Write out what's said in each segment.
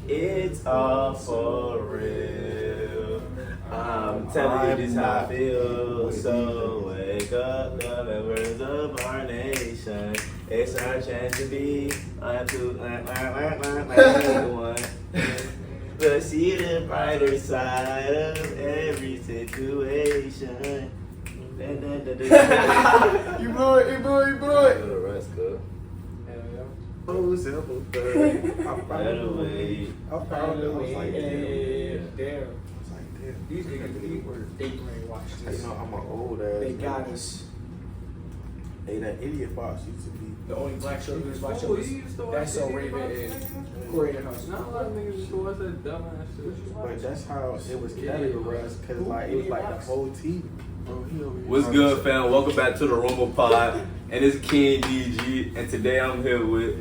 It's all for real. I'm telling you this how I feel. So wake up, the members of our nation. It's our chance to be one. But see the brighter side of every situation. You blew it. The rest good. Oh, simple thing. I found Better a way. way. I found a way. I was like, damn. Damn. I was like, damn. These niggas, they brainwashed You this. know, I'm an old ass. They nigga. got us. Hey, that idiot box used to be. The only black show who's black show Oh, was you used to watch That's So Idiot Raven Box, and nigga? Corey in the House. Not a lot of niggas used to watch that dumbass shit. But that's how it was Yeah. categorized, because like, it was like the whole TV. Bro, he over here What's trying to good, say- fam? Welcome back to the ROMA pod. And it's kiing.dg. And today I'm here with.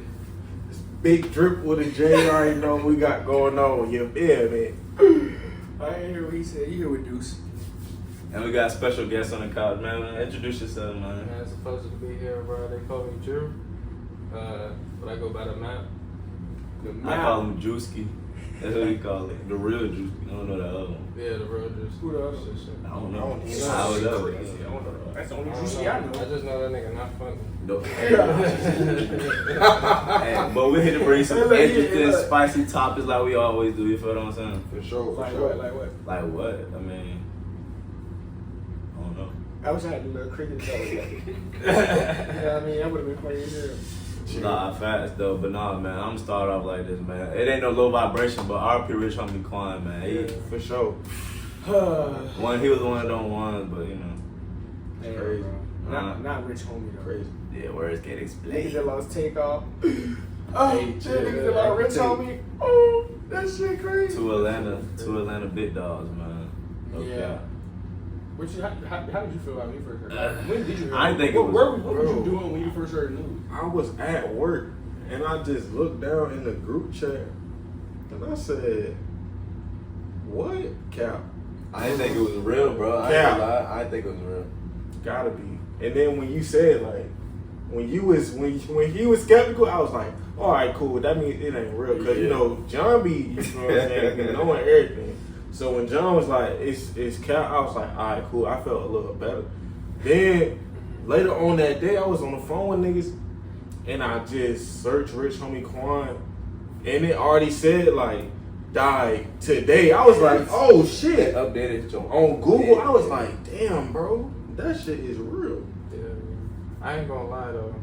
Big drip with a J. You already know what we got going on. You feel me? I ain't hear what he said. You hear what Deuce. And we got a special guest on the couch, man. Introduce yourself, man. Man, it's a pleasure to be here, bro. They call me Drew. But I go by the map. I call him Juicy. That's what we call it. The real Juicy. I don't know that other one. Yeah, the real Juice. Who the other? Shit. I don't know. I don't know. I would know. That's the only I don't juicy know. I know. I just know that nigga not funny. Nope. But we're here to bring some interesting, spicy topics like we always do. You feel what I'm saying? For sure, for Like sure. what? Like what? Like what? I mean, I don't know. I wish I had a little cricket show. Yeah, I mean, that would have been funny as hell. Nah, fast though, but nah, man. I'm gonna start off like this, man. It ain't no low vibration, but RP Rich homie Quan, man. He, For sure. he was one of them ones, but you know, Damn, crazy. bro. Not rich homie though. Crazy. yeah, words can't Niggas explain. that lost takeoff. Oh, Hey, shit, yeah, niggas that like rich I can homie. Oh, that shit crazy. Two Atlanta big dogs, man. Okay. Yeah. Which, how did you feel about me first heard? When did you hear I it? think it what, was- what were you doing when you first heard the news? I was at work and I just looked down in the group chat and I said, "What? Cap? I didn't think it was real, bro. I ain't Yeah. gonna lie. I didn't think it was real. Gotta be." And then when you said like, when he was skeptical, I was like, "All right, cool. That means it ain't real." Because you Yeah. know John be, you know what I'm saying, knowing everything. So when John was like, "It's cap," I was like, "All right, cool." I felt a little better. Then later on that day, I was on the phone with niggas, and I just searched Rich Homie Quan, and it already said like died today. I was like, "Oh They shit!" updated John. On Google, I was like, "Damn, bro, that shit is real." Yeah, I ain't gonna lie though.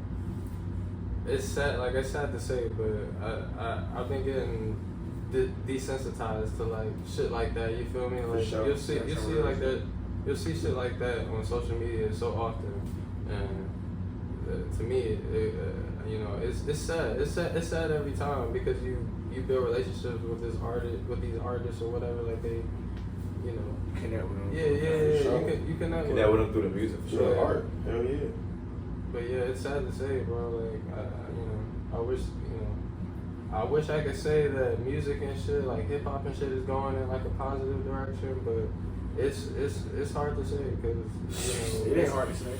It's sad, like it's sad to say, but I've been getting desensitized to like shit like that. You feel me? Like sure. you'll see like that. You'll see shit like that on social media so often, and to me, you know, it's sad. It's sad every time because you build relationships with these artists or whatever. Like they, you know. Connect with them. Yeah. sure. You connect with That them. went up through the music for Sure, sure. Yeah. art. Hell yeah. But yeah, it's sad to say, bro. Like, I wish I could say that music and shit, like hip hop and shit, is going in like a positive direction. But it's hard to say because you know It ain't hard to say.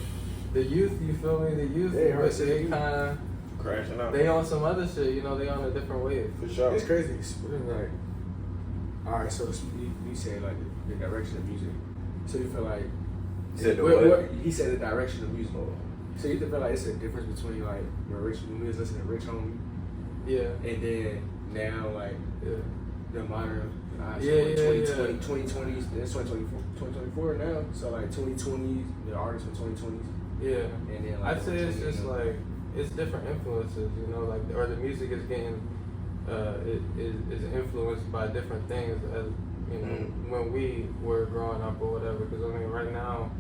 the youth. You feel me? The youth, It ain't hard to say. they kind Crashing out. of they on some other shit. You know, they on a different wave. For sure. It's crazy. It's like, all right, so you said like the direction of music. So you feel like You said the what- what? he said the direction of music. So you feel like it's a difference between like when we was listening to Rich Homie Yeah. and then now like Yeah. the modern Yeah. 2020s, it's 2024 now. So like 2020s, the artists from 2020s. Yeah. And then like I'd say it's just 2020s, like it's different influences, you know, like or the music is getting is influenced by different things as you know when we were growing up or whatever. Because I mean, right now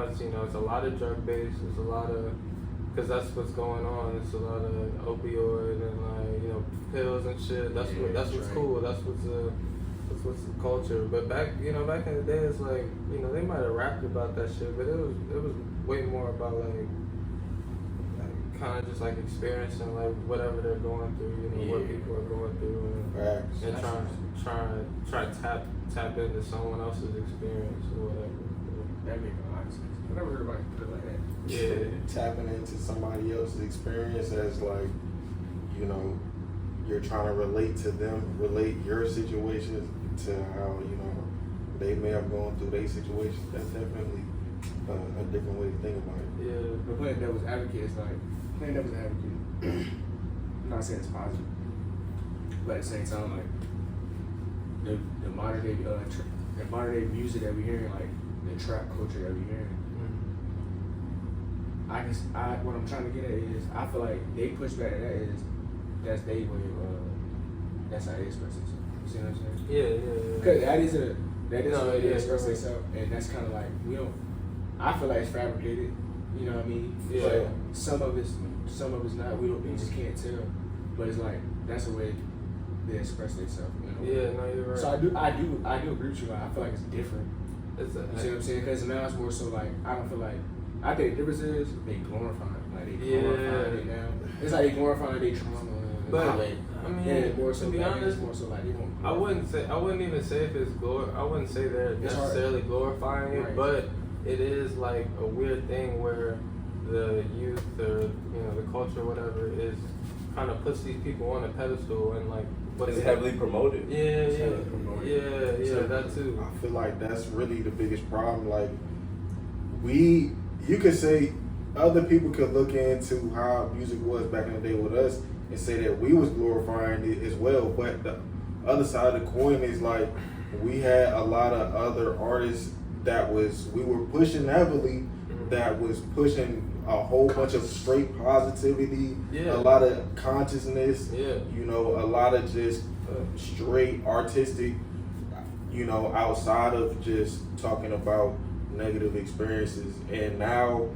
it's it's a lot of drug based. It's a lot of because that's what's going on. It's a lot of opioid and like pills and shit. That's what's right. cool. That's what's the culture. But back in the day, it's like they might have rapped about that shit, but it was way more about like kind of just like experiencing like whatever they're going through, what people are going through, Facts. and try to tap into someone else's experience or whatever. That makes a lot of sense. I never heard about it put it like that. Yeah. Tapping into somebody else's experience as like, you're trying to relate to them, relate your situations to how they may have gone through their situations. That's definitely a different way to think about it. Yeah. But playing devil's advocate is like playing devil's advocate. I'm not saying it's positive, but at the same time, like the modern day the modern day music that we hearing, like the trap culture that we hearing. What I'm trying to get at is I feel like they push back at that is that's their way of that's how they express themselves. You see what I'm saying? Yeah. Because that is a way they express right. themselves, and that's kind of like I feel like it's fabricated. You know what I mean? Yeah. But some of it's not. We just can't tell. But it's like that's the way they express themselves. Yeah, no, you're right. So I do agree with you. Like, I feel like it's different. You see what I'm saying? Because now it's more so like I don't feel like. I think the difference is they glorifying it now. It's like they glorifying their trauma. But I mean, more so to be honest, more so like they won't. I wouldn't even say if it's I wouldn't say they're necessarily glorifying it, right. But it is like a weird thing where the youth or the culture, whatever, is kind of puts these people on a pedestal and like. But it's heavily promoted. Yeah, So that too. I feel like that's really the biggest problem. Like you could say other people could look into how music was back in the day with us and say that we was glorifying it as well. But the other side of the coin is like we had a lot of other artists that we were pushing heavily, that was pushing a whole bunch of straight positivity, a lot of consciousness, a lot of just straight artistic, outside of just talking about negative experiences. And now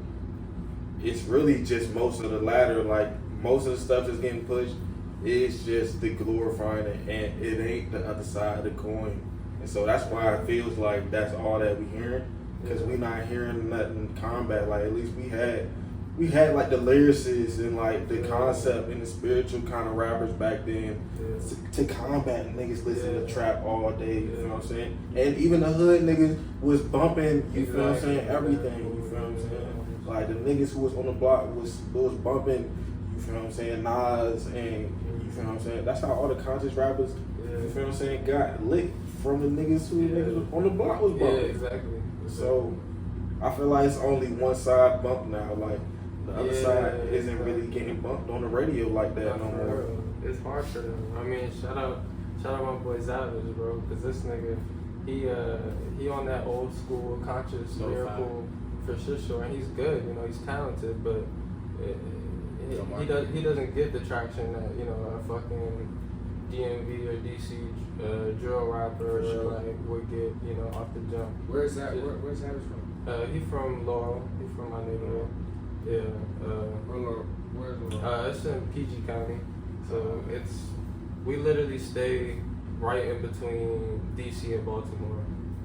it's really just most of the latter. Like most of the stuff that's getting pushed is just the glorifying it, and it ain't the other side of the coin. And so that's why it feels like that's all that we hearing, because we not hearing nothing combat. Like at least we had like the lyricists and like the concept and the spiritual kind of rappers back then to combat niggas listening to trap all day, you feel what I'm saying? And even the hood niggas was bumping, you feel what I'm saying, everything, you feel what I'm saying? Like the niggas who was on the block was bumping, you feel what I'm saying, Nas, and you feel what I'm saying? That's how all the conscious rappers, you feel what I'm saying, got licked from the niggas who niggas on the block was bumping. Yeah, exactly. So I feel like it's only one side bump now, like the other side isn't really getting bumped on the radio like that no more. It's hard for them. I mean, shout out my boy Savage, bro, because this nigga, he on that old school conscious lyrical for sure, and he's good. He's talented, but he doesn't get the traction that a fucking DMV or DC drill rapper like would get off the jump. Where's Savage from? He from Laurel. He from my neighborhood. Yeah. Where's Laurel? It's in PG County, so we literally stay right in between DC and Baltimore,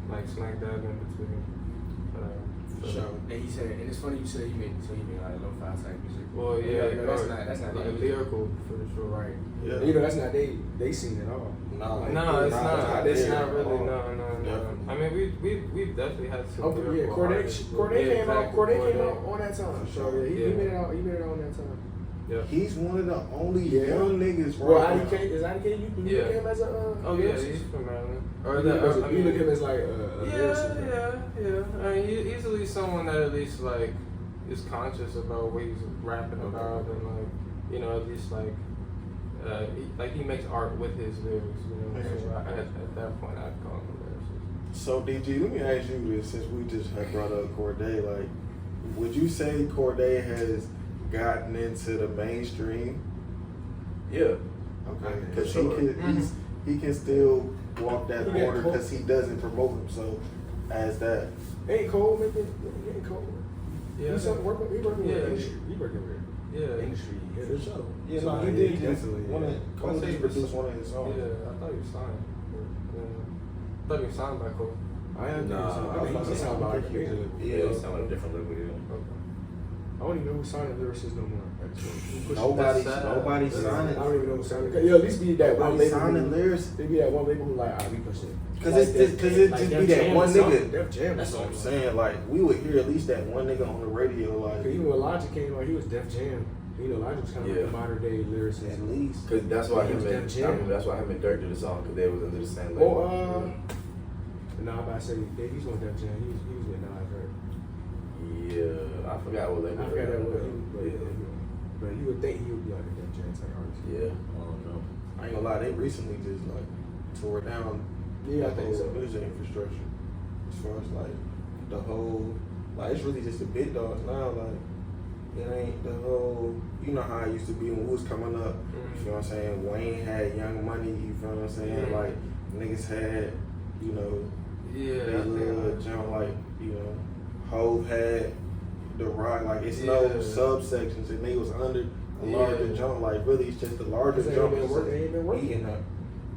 like smack dab in between. And he said, and it's funny you said he made like lo-fi type music. Well, yeah, that's not like lyrical for sure, right? Yeah. That's not they seen at all. No, it's not. It's not really. No. Definitely. I mean, we've definitely had some. Corday came out on that time. Sure. So he made it out on that time. Yeah. He's one of the only young niggas Well, right now. IDK, is IDK, you look at him as a He's from Maryland. You look at him as like I mean, he's at least someone that at least like is conscious about what he's rapping about, and like at least like he makes art with his lyrics. So at that point, I'd call him a lyricist. So DG, let me ask you this, since we just had brought up Corday, like, would you say Corday has gotten into the mainstream? Yeah. Okay, because he can still walk that border because he doesn't promote himself as that. Ain't Cole making? Ain't Cole? Yeah. He working with industry. He working with industry. Yeah, for sure. Yeah, so he did just definitely. Cole just produced one of his songs. Yeah, I thought he was signed. I thought he was signed by Cole. I am. Nah, I think he's signed by Q. Yeah, he's sounding a different label. I don't even know who signed the lyricist no more. Nobody I signed it. don't even know who signed it. Yeah, at least be that one label. Signing lyrics. They be that one label who like, we push it. Because it just be that one nigga. Def Jam. That's what I'm saying. Like, we would hear at least that one nigga on the radio. Like, even when Logic came on, he was Def Jam. You know, Logic's kind of like a modern day lyricist. At least. Cause that's why He him was and Def Jam. that's why him and Dirk did the song, cause they was under the same label. Oh, nah, I'm about to say he's on Def Jam. He was with Nas, right? Yeah, I forgot what label. I forgot that was. Yeah. But you would think he would be like a Def Jam type artist. Yeah, I don't know. I ain't gonna lie, they recently just like tore down Yeah, I think so. music infrastructure. As far as like the whole, like it's really just the big dogs now. Like it ain't the whole, you know how it used to be when we was coming up. You feel what I'm saying? Wayne had Young Money. You feel what I'm saying? Like niggas had, you know, that little jump. Like you know, Hove had the Rock. Like it's no subsections, and they was under a larger jump. Like really, it's just the larger jump is eating up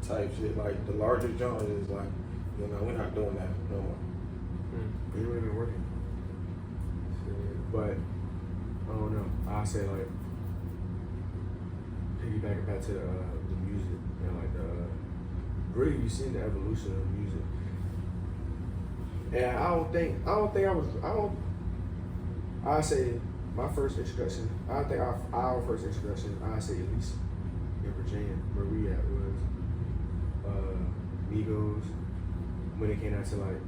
type shit. Like the larger jump is like, you know, we're not doing that no more. It really been working. But I don't know. I say like piggybacking back to the music and like really you seen the evolution of music. And I say my first introduction, I think our first introduction, I say at least in Virginia, where we at was Migos, when it came out to like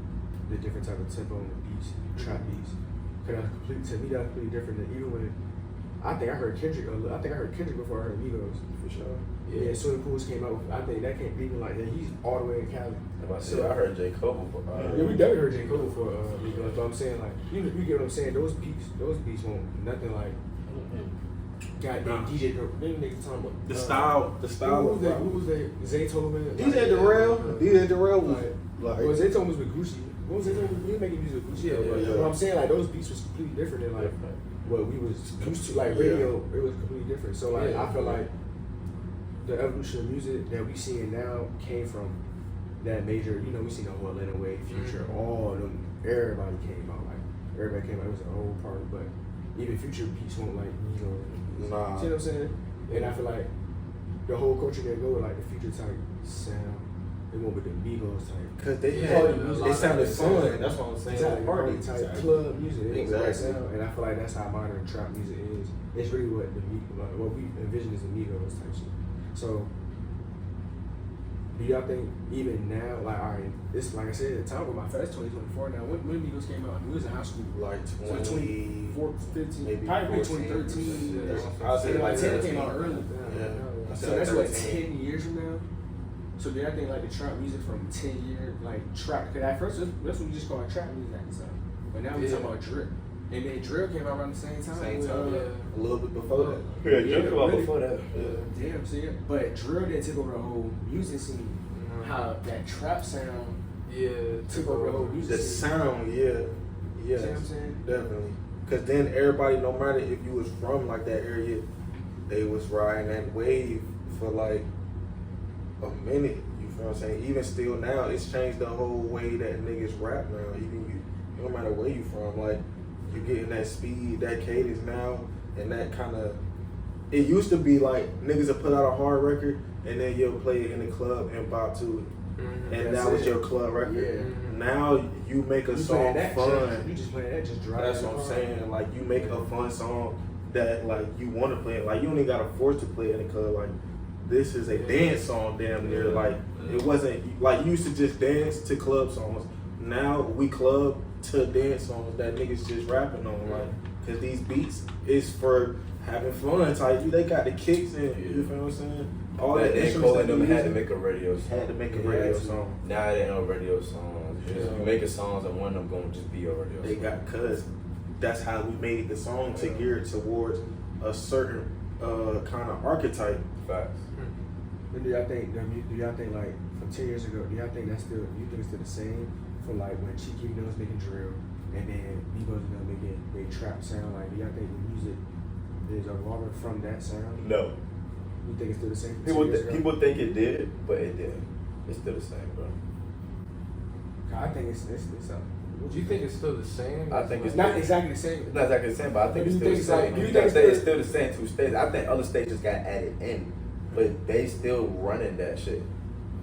the different type of tempo and the beats, trap beats. Cause to me that's completely different than even when I think I heard Kendrick before I heard Migos. For sure. Yeah, Soon Pools came out. I think that can't be even like that. He's all the way in Cali. I heard J. Cole before. Yeah, we definitely heard J. Cole before Migos. But I'm saying like you get what I'm saying. Those beats won't nothing like. Goddamn DJ, them niggas talking about The style. Who was that? Zaytoven. DJ Darrell was like. Well, Zaytoven was with Gucci. What was Zaytoven? He was making music with Gucci. But I'm saying like those beats was completely different than like what we was used to. Like radio, it was completely different. So like I feel like the evolution of music that we seeing now came from that major. You know, we seen the whole Atlanta Wave, Future, all of them. Everybody came out. It was a whole party, but even Future beats won't like Nah. See what I'm saying? And I feel like the whole culture that go with like the Future type sound, they went with the Migos type. Cause they sounded fun. That's what I'm saying. Exactly. Party type club music. Exactly. Sound. And I feel like that's how modern trap music is. It's really what what we envision as the Migos type shit. So do y'all think even now, like alright, this like I said, the time with my first 2024 now. When Migos came out, we was in high school. Like 2015, maybe probably 14, 2013. I was Like 10 13. came out early. Yeah. So that's what 10 years from now. So do y'all think like the trap music from 10 years, like trap? Cause at first that's what we just called trap music at the time. But now we talking about drill. And then drill came out around the same time. A little bit before that. Drill came out before that. Damn, see it. But drill didn't take over the whole music scene. How that trap sound took over the whole music The scene. sound, yeah. See what I'm saying? Definitely. Cause then everybody, no matter if you was from like that area, they was riding that wave for like a minute. You feel what I'm saying? Even still now, it's changed the whole way that niggas rap now. Even no matter where you from, like you getting that speed, that cadence now, and that kind of. It used to be like niggas would put out a hard record and then you'll play it in the club and bop to it, and that was your club record. Yeah. Now you make a song fun. You just playing that, just drive. That's what I'm saying. Like you make a fun song that like you want to play it. Like you don't even gotta force to play it in the club. Like this is a dance song, damn near. Like it wasn't like you used to just dance to club songs. Now we club to dance songs that niggas just rapping on. Like cause these beats is for having fun. Type they got the kicks in. You feel what I'm saying? All that Cole and them had to make a radio song. Had to make a radio song. Now they ain't no radio songs. You making songs and one of them gonna just be a radio song. They got cuz that's how we made the song to gear it towards a certain kind of archetype. Facts. And do y'all think like from 10 years ago, do y'all think it's still the same for like when Cheeky was making drill and then Migos making they trap sound? Like do y'all think the music is evolving from that sound? No. You think it's still the same? People think it did, but it didn't. It's still the same, bro. I think it's Do you think it's still the same? I think it's not exactly the same. Not exactly the same, but I think it's still the same. It's still the same two states. I think other states just got added in, but they still running that shit.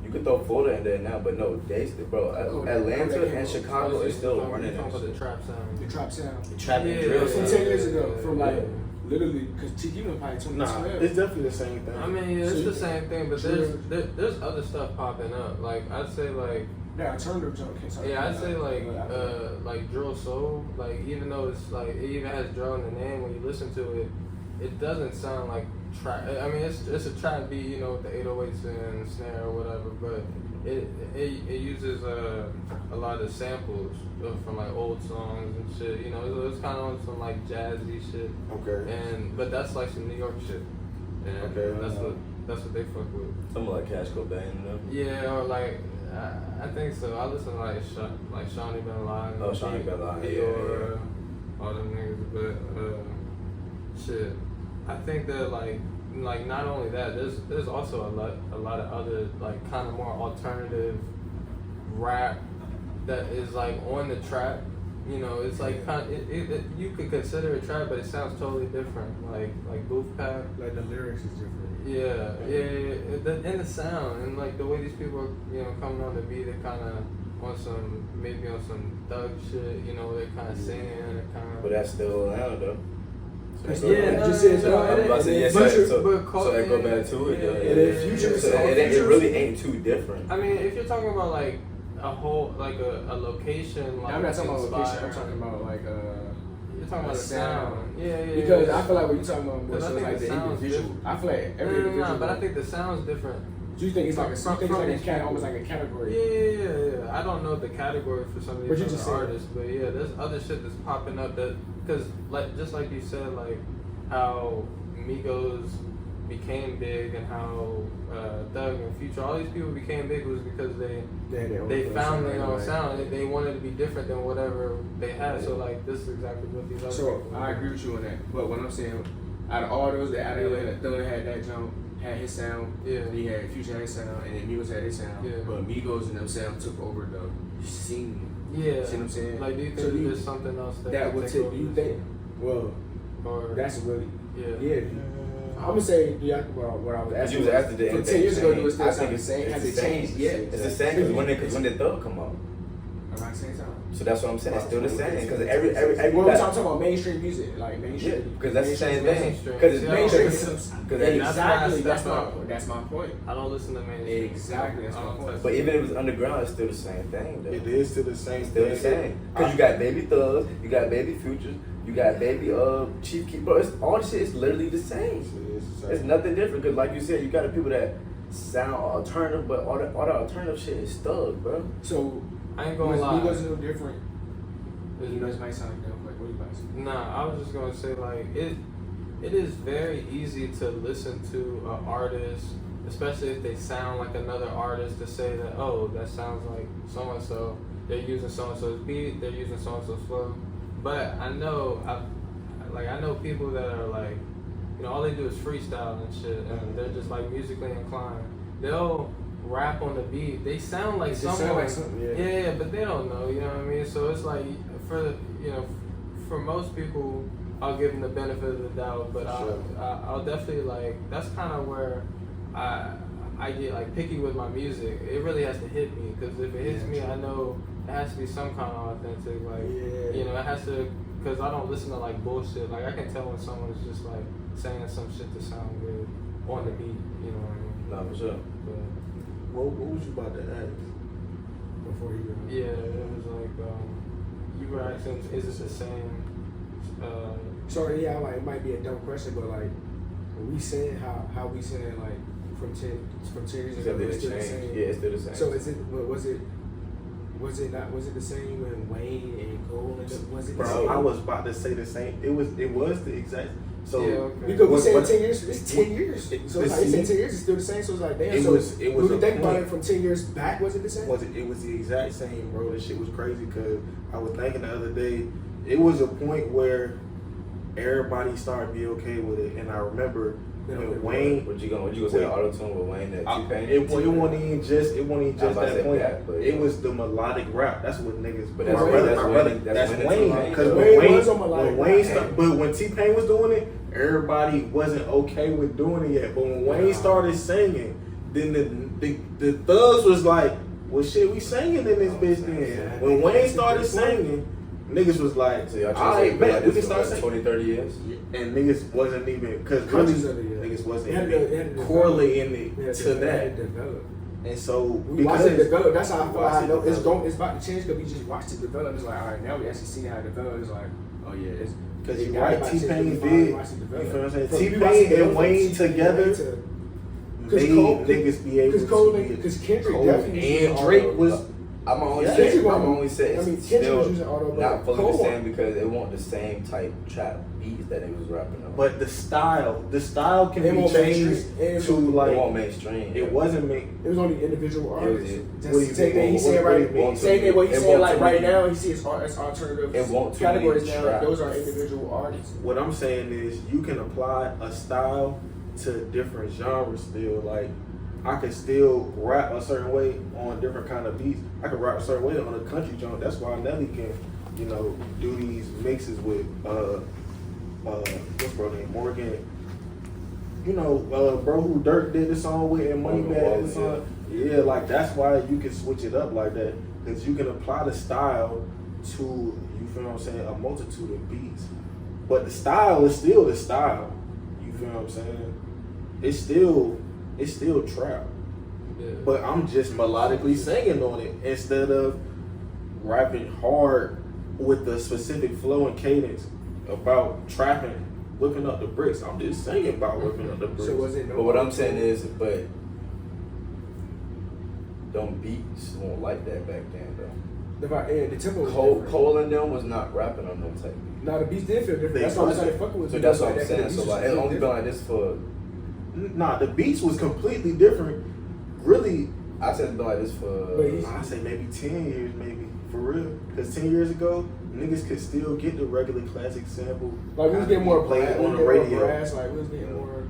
You could throw Florida in there now, but no, they still, bro. Atlanta and Chicago is still running that shit. The trap sound. The trap sound. The trap and drill. sound. From 10 years ago, from like literally, because TQ was probably 2012. Nah, it's definitely the same thing. I mean, it's the same thing, but there's other stuff popping up. Like I'd say like. Yeah, alternative junk. Yeah, I'd say like drill soul. Like even though it's like it even has drill in the name, when you listen to it, it doesn't sound like trap. I mean, it's a trap beat, you know, with the 808s and snare or whatever. But it uses a lot of samples from like old songs and shit. You know, it's kind of on some like jazzy shit. Okay. But that's like some New York shit. And that's what they fuck with. Something like Cash Cobain, you know? Yeah, or like. I think so. I listen to like Shawnee Bin Laden. Oh, Shawnee Bin Laden, all them niggas, but shit. I think that like not only that, there's also a lot of other like kind of more alternative rap that is like on the track. You know, it's like you could consider it trap, but it sounds totally different. Like Booth Pack. Like the lyrics is different. Yeah. And the sound and like the way these people are, you know, coming on the beat, they're kind of on some thug shit. You know, they're kind of singing and kind of. But that's still loud though. So I go back to it. It really ain't too different. I mean, if you're talking about like a whole like a location, like I'm not talking about location. I'm talking about like you're talking about the sound. Yeah. Because I feel like what you're talking about more so think like the individual. different. I feel like every individual. But I think the sound's different. Do you think it's like almost like a category? Yeah. I don't know the category for some of these other artists, but yeah, there's other shit that's popping up that because like just like you said, like how Migos became big and how Thug and Future, all these people became big was because they found their own sound. They wanted to be different than whatever they had. So like this is exactly what these other people. I agree with you on that. But what I'm saying, out of all those, out of Atlanta, Thug had that jump, had his sound. Yeah. Then he had Future had his sound, and then Migos had his sound. Yeah. But Migos and them sound took over the scene. Yeah. See what I'm saying? Like, do you think there's something else that would take? Do you think? Well, or that's really yeah. I'm gonna say about what I was asking. You was after the 10 years ago, it was still I think the same. Has it changed? Yeah, it's the same because when did Thug come out? Around the same time. So that's what I'm saying. It's still the same because every Well, we're talking about mainstream music, like mainstream. Yeah, because that's the same thing. Because it's mainstream. Exactly. That's my point. I don't listen to mainstream. Exactly. That's my point. But even if it's underground, it's still the same thing. Though. It is still the same. Still the same. Because you got Baby Thugs, you got Baby Futures, you got Baby Chief Keef. Bro, all the shit is literally the same. It's nothing different because, like you said, you got the people that sound alternative, but all the alternative shit is Thug, bro. So I ain't gonna lie. Migos no different. You guys might sound like what are you guys? Nah, I was just gonna say like it is very easy to listen to an artist, especially if they sound like another artist, to say that that sounds like so and so. They're using so and so's beat, they're using so and so's flow. But I know people that are like, you know, all they do is freestyle and shit, and they're just like musically inclined. They'll rap on the beat. They sound like someone. Yeah, but they don't know. You know what I mean? So it's like for most people, I'll give them the benefit of the doubt, but I'll definitely like that's kind of where I get like picky with my music. It really has to hit me because if it hits me, I know it has to be some kind of authentic. Like you know, it has to. Because I don't listen to like bullshit. Like I can tell when someone's just like saying some shit to sound good on the beat. You know what I mean? Nah, for sure. But, what was you about to ask? Before you go. Yeah, it was like you were asking, is it the same? Sorry, yeah, like it might be a dumb question, but like when we saying how we saying like from 10 years ago, it's still the same. Yeah, it's still the same. So was it the same when Wayne and Cole and was it the same? I was about to say the same. It was the exact. So yeah, okay. Because we said 10 years. It's 10 years. So it's like they said 10 years. It's still the same. So it's like damn. When you think about it from 10 years back, was it the same? It was the exact same, bro. This shit was crazy because I was thinking the other day. It was a point where everybody started to be okay with it, and I remember. Wayne, what you gonna say? Auto tune with Wayne that T-Pain? It wasn't even just that point. It was the melodic rap. That's what niggas. But that's Wayne. Because when Wayne started, but when T-Pain was doing it, everybody wasn't okay with doing it yet. But when Wayne started singing, then the thugs was like, well, shit, we singing in this bitch then. When Wayne started singing, niggas was like, So y'all alright, trying bet, we to can say start like saying. 20, 30 years? And niggas wasn't even, cause really, Conscious of it, yeah. niggas wasn't It had even to correlating Yeah, it to that. develop. And so, We watched it develop. That's how I feel. watched I it know it's develop. it's about to change because we just watched it develop. It's like, all right, now we actually see how it developed. It's like, oh yeah, it's Cause it you're got right, about to T-Pain change. did, We you watched it feel develop. what I'm saying? From- we T-Pain watched it and develop from Wayne T-Pain together made niggas be able to because Kendrick Cole definitely and Drake was, I'm only Yeah. saying, Kendrick I'm was- only saying I mean, it's Kendrick was still using auto, but not fully Cole- the same because it wasn't the same type trap beats that it was rapping on. but the style can It be won't changed mainstream. to it like, won't mainstream. it wasn't made. It was only individual artists. it- what do you Just same mean? thing he What- said what do you right. mean? Same thing what he It said won't like to right me. now. He sees as alternative It won't to categories me now. trap. Those are individual artists. What I'm saying is you can apply a style to different genres still. Like I can still rap a certain way on different kind of beats. I can rap a certain way on a country joint. That's why Nelly can, you know, do these mixes with what's bro name? Morgan. You know, bro who Dirk did the song with and Money Morgan Bag Wallen, did the song. Yeah, like that's why you can switch it up like that. Because you can apply the style to, you feel what I'm saying, a multitude of beats. But the style is still the style. You feel what I'm saying? It's still trap. Yeah. But I'm just melodically singing on it instead of rapping hard with the specific flow and cadence about trapping, whipping up the bricks. I'm just singing about whipping up the bricks. So was it no? But what I'm saying is, but them beats won't like that back then though. The tempo was different. Cole and them was not rapping on them type beats. Now the beats did feel different. They That's why I was- started fucking with So it. that's what Like I'm that, saying. the So beats like was it only been different. like this for, Nah, the beats was completely different. Really, I said it's been like this for. But he's- I say maybe 10 years, maybe for real. Because 10 years ago, niggas could still get the regular classic sample. Like we was getting more played brass, on the radio. like we was getting more.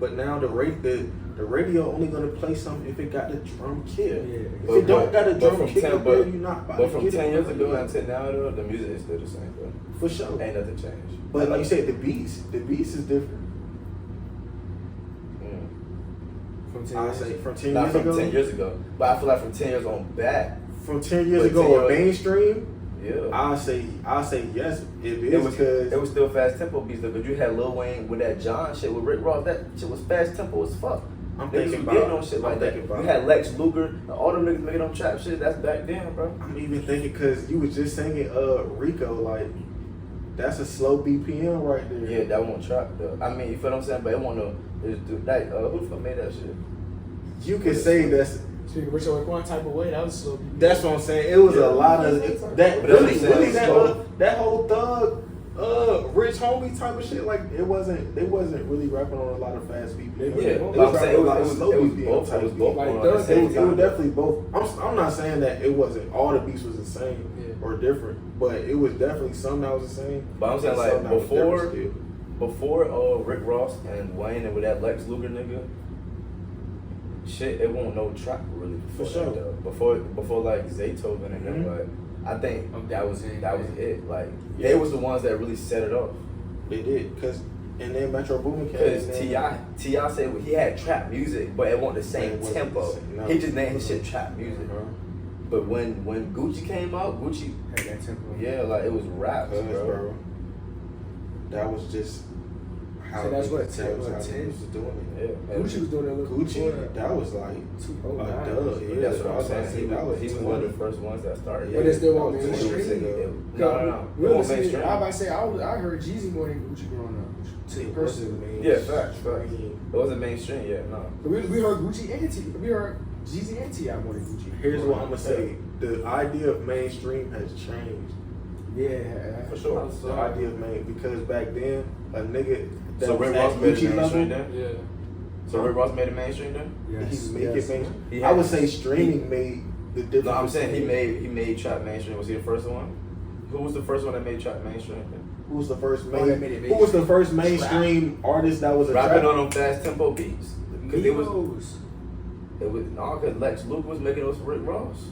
But now the radio only gonna play something if it got the drum kit. Yeah. If But- it don't got a but drum from kick 10 up there, but- you not about But to from get 10 it years on ago radio. until now though, the music is still the same though. For sure. Ain't nothing changed. But like you said, the beats is different. From 10 I years. say from 10 Not years from ago. 10 years ago, but I feel like from 10 years on back, From 10 years But ago, 10 on years- mainstream, yeah. I say yes, it It is was, because it was still fast tempo beats though, but you had Lil Wayne with that John shit with Rick Ross. That shit was fast tempo as fuck. I'm Niggas thinking was getting about on shit like I'm that. thinking You about- had Lex Luger, and all them niggas making on trap shit. That's back then, bro. I'm even thinking because you was just singing Rico, like that's a slow BPM right there. Yeah, that won't trap though. I mean, you feel what I'm saying? But it won't no. That who the fuck made that shit? You could say that's Speaking of which, on Quan type of way, that was slow. that's what I'm saying. It was Yeah. a lot of that. But that's Really, what I'm really saying. that whole thug, rich homie type of shit. Like they wasn't really rapping on a lot of fast BPM. Yeah, They but I'm was saying rapping it on a lot of was slow BPM both. type It was beats. both Like on Thug, the It same was time. definitely both. I'm not saying that it wasn't all the beats was the same Yeah. or different, but it was definitely some that was the same. But I'm saying and like some that was different still. before Rick Ross and Wayne and with that Lex Luger nigga, shit, it won't no trap really before For sure. that, though. Before like Zaytoven and them, Mhm. but I think that was it. Like Yeah. they was the ones that really set it off. They did, and then Metro Boomin came. Because and then- T.I. said he had trap music, but it wasn't the same It wasn't tempo. the same, no. He just named his shit trap music. Uh-huh. But when Gucci came out, Gucci, Had that tempo. yeah, like it was raps, Cause, bro. bro, that was just how So that's what, niggas- 10, that was what, how 10? niggas was doing it. Yeah, Gucci was doing that little Gucci, that was like Oh, a nice. dub. Yeah, That's what I I'm was saying. about to say, He that was was 20. one of the first ones that started. Yeah, But it still that won't was mainstream. 20. No. We It won't I mainstream. about to say I heard Jeezy more than Gucci growing up. It Personally. wasn't mainstream. Yeah, facts. It wasn't mainstream yet, no. But we heard Gucci and T. We heard Jeezy and T. more than Gucci. Here's what I'm gonna say: the idea of mainstream has changed. Yeah, For sure. The idea of because back then a nigga that So was Rick at Ross made it Gucci mainstream level, then? Yeah. So Rick Ross made it mainstream then? Yes, he make yes. it mainstream. He I had- would say streaming made the difference. No, I'm saying he made trap mainstream. Was he the first one? Who was the first one that made trap mainstream? Who was the first that made it who was the first mainstream artist that was a Rapping trap? on them fast tempo beats. Because it was Migos. no, because Lex Luger was making those for Rick Ross.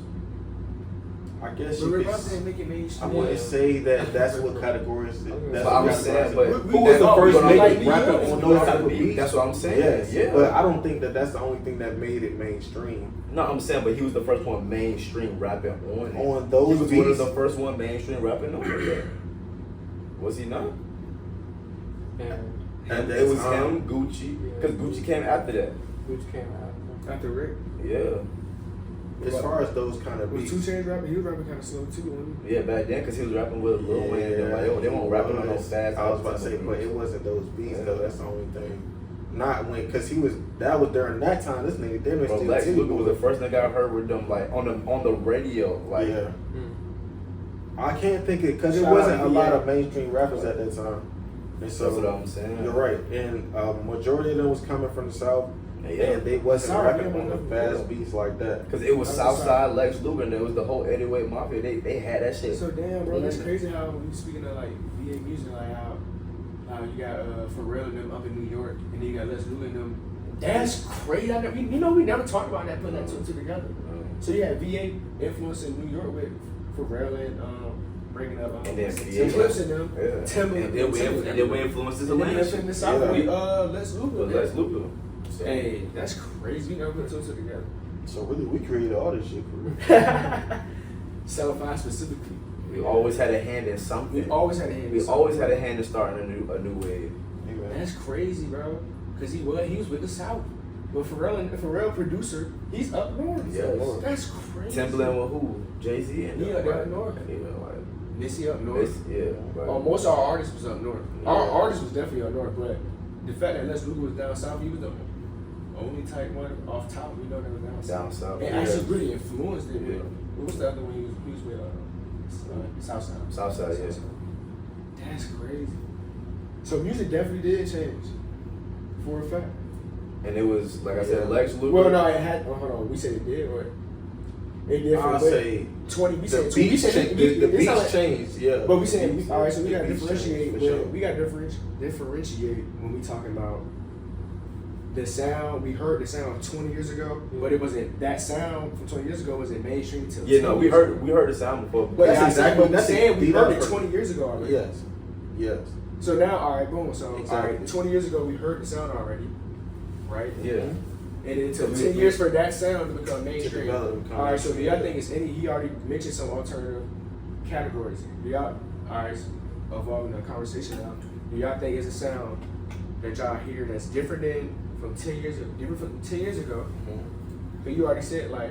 I guess But you Rick could. Ross didn't make it I mainstream. wouldn't say that's what categories. That's But I'm what saying, categorizes. but Who was the first but like nigga rapping on those type of beats? That's what I'm saying. Yes, Yeah. but I don't think that's the only thing that made it mainstream. No, I'm saying, but he was the first one mainstream rapping on it. On those he was one of beats? the first one mainstream rapping on it. Was he not? And it was him, Gucci, because Gucci came after that. Which came out. After Rick. Yeah. As far as those kind of Was beats, 2 Chainz rapping? He was rapping kind of slow too, wasn't he? Yeah, back then, because he was rapping with Lil Wayne. And like, oh, they weren't rapping on no fast. I was about to say, but it wasn't those beats though. That's the only thing. Not when, cause that was during that time. This nigga, they was Bro, still Lex T. Luger was the first nigga I heard with them, like on the radio. Like, Yeah. I can't think it because it Shout wasn't out a to lot VA. of mainstream rappers at that time. And so that's what I'm saying. you're right, and majority of them was coming from the South, Yeah. and they wasn't South, rapping yeah, on the fast beats like that. Because it was That's what's Southside, Lex Luger, and it was the whole 808 Mafia. They had that shit. So damn, bro, that's Mhm. crazy how when you speaking of like VA music, like how you got Pharrell and them up in New York, and then you got Les Luger and them. That's crazy. I never, you know, we never talked about that, putting that two and two together. So you had VA influence in New York with Pharrell and bringing up And then Tim VA. Clips in them, Yeah. Timberland, And then we influenced his and then Atlanta in shit. the South Yeah. with Les Luger. But Lex Luger. So, Hey, that's crazy. We never put two and two together. So really, we created all this shit for real. Cellphone specifically. we always had a hand in something. We always had a hand. in We something. always had a hand in starting a new wave. Amen. That's crazy, bro. Cause he was with the South. But Pharrell producer, he's up north. Yes. That's crazy. Timberland with who? Jay-Z and Yeah, they're up north. Yeah, like Missy up north. yeah. Right. Most of our artists was up north. Yeah. Our artist was definitely up north, but the fact that Les Luger was down south, he was the only type one off top we know that was down south. Down south. And Yeah. actually really influenced it. Yeah. What was the other one he was with? Southside. Southside, yeah. That's crazy. So music definitely did change. For a fact. And it was like I said, Lex Luger. Well, no, it had. Oh, hold on. We said it did, or it did. I'll say 20. We the said beats we said changed. we- The it's beats not like- changed, yeah. But we said Beats- all right. So we the got to beats differentiate. changed, for sure. We got to differentiate when we talking about the sound. We heard the sound 20 years ago, but it wasn't that sound from 20 years ago. Was it mainstream till? Yeah, 10 no, we years heard ago. the sound before. But That's that's exactly- what we that's said. We the heard it first. 20 years ago already. Yes, yes. So now, all right, boom. So all Exactly. right, 20 years ago we heard the sound already, right? Yeah. And it took We- 10 years for that sound to become mainstream. develop, become All right, so do mainstream. y'all think it's any? He already mentioned some alternative categories. Do y'all? All right, evolving the conversation now. Do y'all think it's a sound that y'all hear that's different than from 10 years ago? But you already said like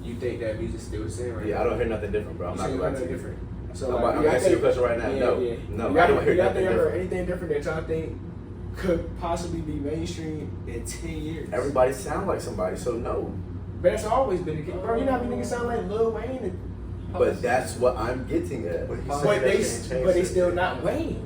you think that music's still the same, right? Yeah, I don't hear nothing different, bro. I'm You not say gonna you lie heard to nothing you. different. I'm So about- like, I'm do y'all answering your think- question right now. No. No, Do I y'all don't think- hear do y'all nothing think I heard different. anything different that y'all think could possibly be mainstream in 10 years? Everybody sound like somebody, so no. But that's always been the case. Bro, you know how many niggas sound like Lil Wayne? And, But that's what I'm getting at. But he but said that they, shit changed but they it. still not Wayne.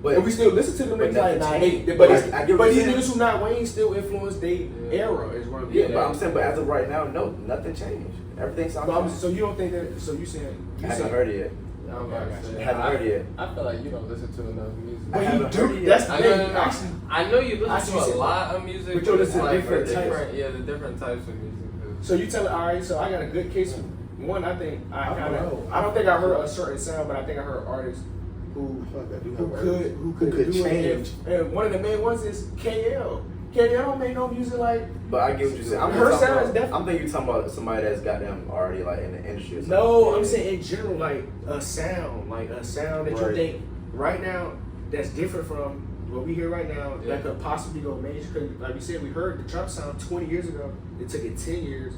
But And we still listen to them but niggas like, nothing nah, they, changed. but, But it's, I get what but you're these saying. niggas who not Wayne still influence their era is what I'm yeah, getting but at. I'm saying, but as of right now, no, nothing changed. Everything sounds. But fine. so you don't think that? So you saying? I You haven't saying, heard it yet. Oh, okay, I got you. I haven't heard it yet. I feel like you don't listen to enough music. But you haven't heard do. it That's yet. the thing. Actually, I know you I listen see to a you said- lot of music, but you listen to it's like different the types. the different types of music. so you tell it. All right. So I got a good case. One, I think I I don't know. kind of. I don't think I heard a certain sound, but I think I heard artists who I feel like I do who have could who could do change. it. And one of the main ones is KL. KL don't make no music like. But I get what you're saying. I'm Her talking sound is about- definitely- I'm thinking you're talking about somebody that's got them already like in the industry. Or something. No, I'm saying in general, like a sound that you Right. think right now that's different from what we hear right now Yeah. that could possibly go mainstream. Like we said, we heard the trap sound 20 years ago. It took it 10 years.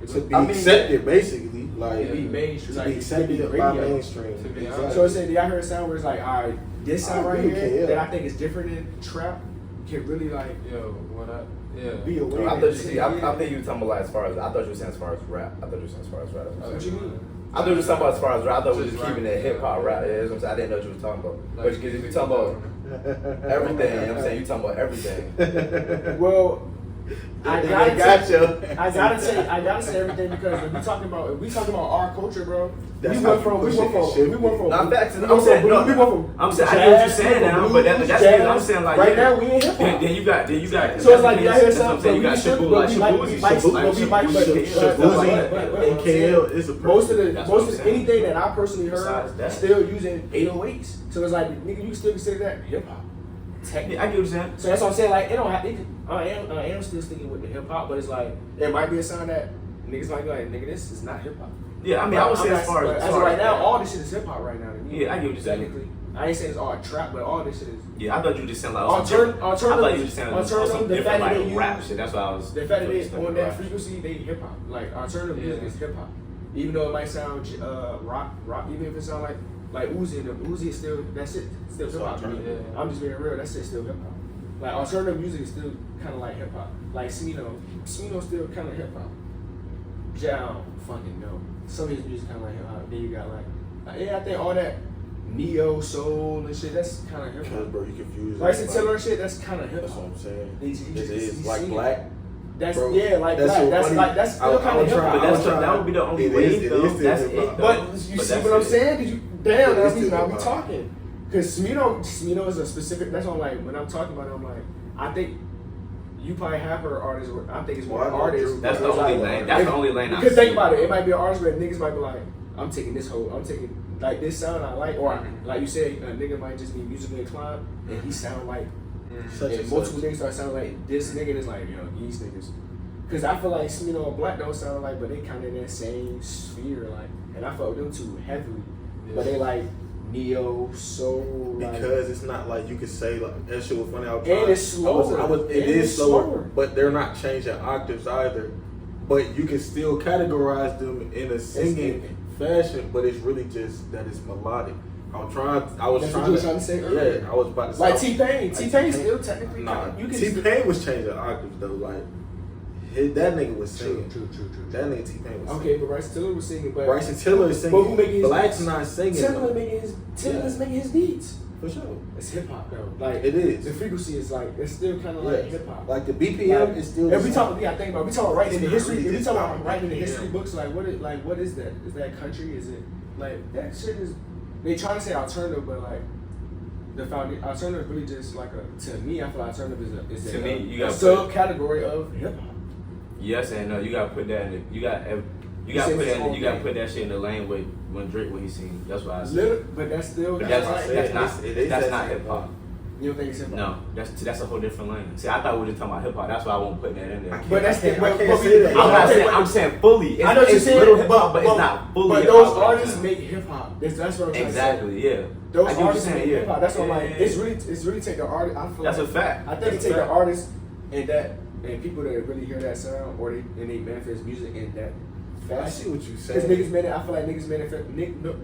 To be I mean, accepted, basically, like To be mainstream, to like, be accepted to be by radio. mainstream. To be Exactly. So I said, I heard a sound where it's like, all right, this sound I right agree with here KL. that I think is different than trap can really like Yo, what up? Yeah. be a No, way. I thought you see. I think you were talking about like as far as I thought you were saying as far as rap. I thought you were saying as far as rap. What you mean? I thought you were talking about as far as rap. I thought we were Just just keeping rap, it hip hop yeah. rap. Yeah, that's what I'm saying. I didn't know what you were talking about. Like, But if you're talking about everything, you know what I'm saying you talking about everything. Well, I They gotta you. I gotta say everything because if we talking about our culture, bro. That's we how went from Not facts. I'm saying no, we went from I'm saying I get what you're jazz, saying now, blues, but that's jazz. I'm saying like right yeah. now we in hip hop. Then you got So it's like, that's yeah, what I'm saying. You got Shabu, like Shabuzi and KL is a most of That's what I'm saying. anything that I personally heard Besides that. still using 808s. So it's like, nigga, you can still consider that hip hop. Technically. Yeah, I get what you're saying. So that's what I'm saying. Like, it don't have. I am still sticking with the hip hop, but it's like it might be a sound that niggas might be like, nigga, this is not hip hop. Yeah, I mean, I would say as far as right now, all this shit is hip hop right now. To me. Yeah, I get what you're saying. Technically, I ain't saying it's all trap, but all this shit is. Yeah, I thought you were just saying like Alternative. I thought you were just saying some The fact different that they like rap use shit. That's why I was. the fact that they stuck on with that rap. frequency, they hip hop. Like alternative music is hip hop, even though it might sound rock. Even if it sound like Uzi and them. Uzi is still that shit still hip hop to me. Yeah. I'm just being real. That shit still hip hop. Like alternative music is still kind of like hip hop. Like Smino still kind of hip hop. I don't fucking know. Some of his music kind of like hip hop. Then you got I think all that neo soul and shit. That's kind of hip Because hop. bro, you confused. Bryson Tiller and shit. That's kind of hip That's what hop. I'm saying. You This just is you like see black. it. That's Bro, like that's black. so That's funny. like that's still kind of hip hop. But that would be the only way though. That's it. Though. But you see that's what I'm it. saying? Cause you damn, that's It is reason I be hip-hop. talking. Cause Smino is a specific. That's what I'm like when I'm talking about it. I'm like, I think you probably have her artists. I think it's more Well, I know artists. Drew. That's the only lane. That's the only lane. I Because see. think about it. It might be an artist where niggas might be like, I'm taking like this sound I like, or like you said, a nigga might just be musically inclined and he sound like. Such And and multiple such. niggas start sounding like this nigga is like, yo, these niggas. Cause I feel like Smino and Black don't sound like, but they kind of in that same sphere, like, and I fuck with them too heavily, but they like neo soul. Because it's not like you could say like that shit was funny. I was And trying- it's slower. It And is it's slower, slower. but they're not changing octaves either. But you can still categorize them in a singing fashion, but it's really just that it's melodic. I was That's trying what you were trying to say earlier. Yeah, I was about to say. Like T-Pain. Like T-Pain still technically. Nah, You can T-Pain was changing octaves though. Like that nigga was singing. True. That nigga T-Pain was singing. Okay, but Bryson Tiller was singing, but Bryson Tiller is singing. But who making his Black's beats? not singing. Tiller though. is making his beats. For sure. It's hip hop though. Like It is. The frequency is like it's still kind of like hip hop. Like the BPM is still. If we talk, yeah, think about we talk writing in the It's history. not If we really talk just about writing in the BPM. history books, what is that? Is that country? Is it like that shit is? They try to say alternative, but like the alternative really just like to me. I feel like alternative is To me, you a gotta subcategory of hip hop. Yes and no. You gotta put that in. You gotta put that shit in the lane with when Drake when he sing. That's what I said. But that's still But that's that's not hip hop. You don't think it's hip hop? No, that's a whole different lane. See, I thought we were just talking about hip hop. That's why I won't put that in there. But that's the. I can't say that. I'm not saying. I'm saying fully. I know what you're It's saying, little hip hop, but it's not fully. But hip those hop. artists make hip hop. That's what I'm trying to say. Exactly. Yeah. Those I get what artists you're make saying, hip hop. That's what I'm like. Yeah. It's really take the artist. I feel That's like, a fact. I think That's it take a the fact. artist and people that really hear that sound or they manifest music in that I see fashion. what you Because saying. I feel like niggas manifest.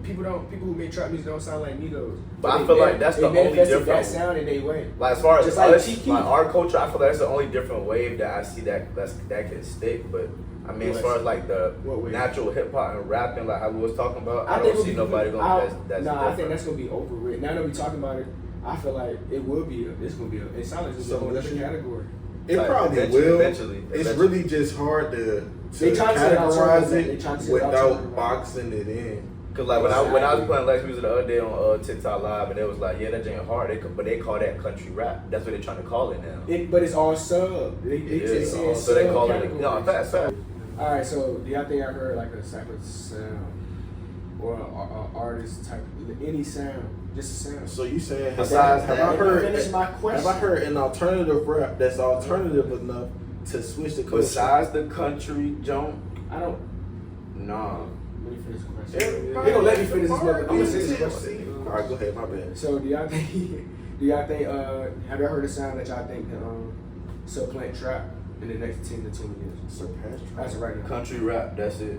People who make trap music don't sound like niggas. But I feel like that's the only difference. That sound in their way. Like as far as Just like us, Tiki. like our culture, I feel like that's the only different wave that I see that can stick. But I mean, as far as like the What wave? natural hip hop and rapping, like how we was talking about, I think don't it'll see be- nobody going. That's Nah, I think different. that's gonna be over with. Now that we talking about it, I feel like it will be. It's gonna be. It sounds like it's a whole other category. It Like, probably eventually- will. eventually. It's really just hard to They trying to say categorize alternative. They trying to say without alternative. boxing it in. Cause like when I was playing Lex music the other day on TikTok Live, and it was like, yeah, that ain't hard. But they call that country rap. That's what they're trying to call it now. But it's all sub. They just saying So they call it subcategories. fast. All right, so do y'all think I heard like a type of sound or a artist type, any sound, just a sound? So you saying Besides have that, I heard? finish my question. Have I heard an alternative rap that's alternative enough to switch the culture? Besides the country jump, I don't. nah. Let me finish the question. Everybody- They gonna let me finish this mother. I'm gonna say this Yeah, question. All right, go ahead. My bad. So do y'all think? Have y'all heard a sound that y'all think can supplant trap in the next 10 to 20 years? Surpass That's right now. Country rap, that's it.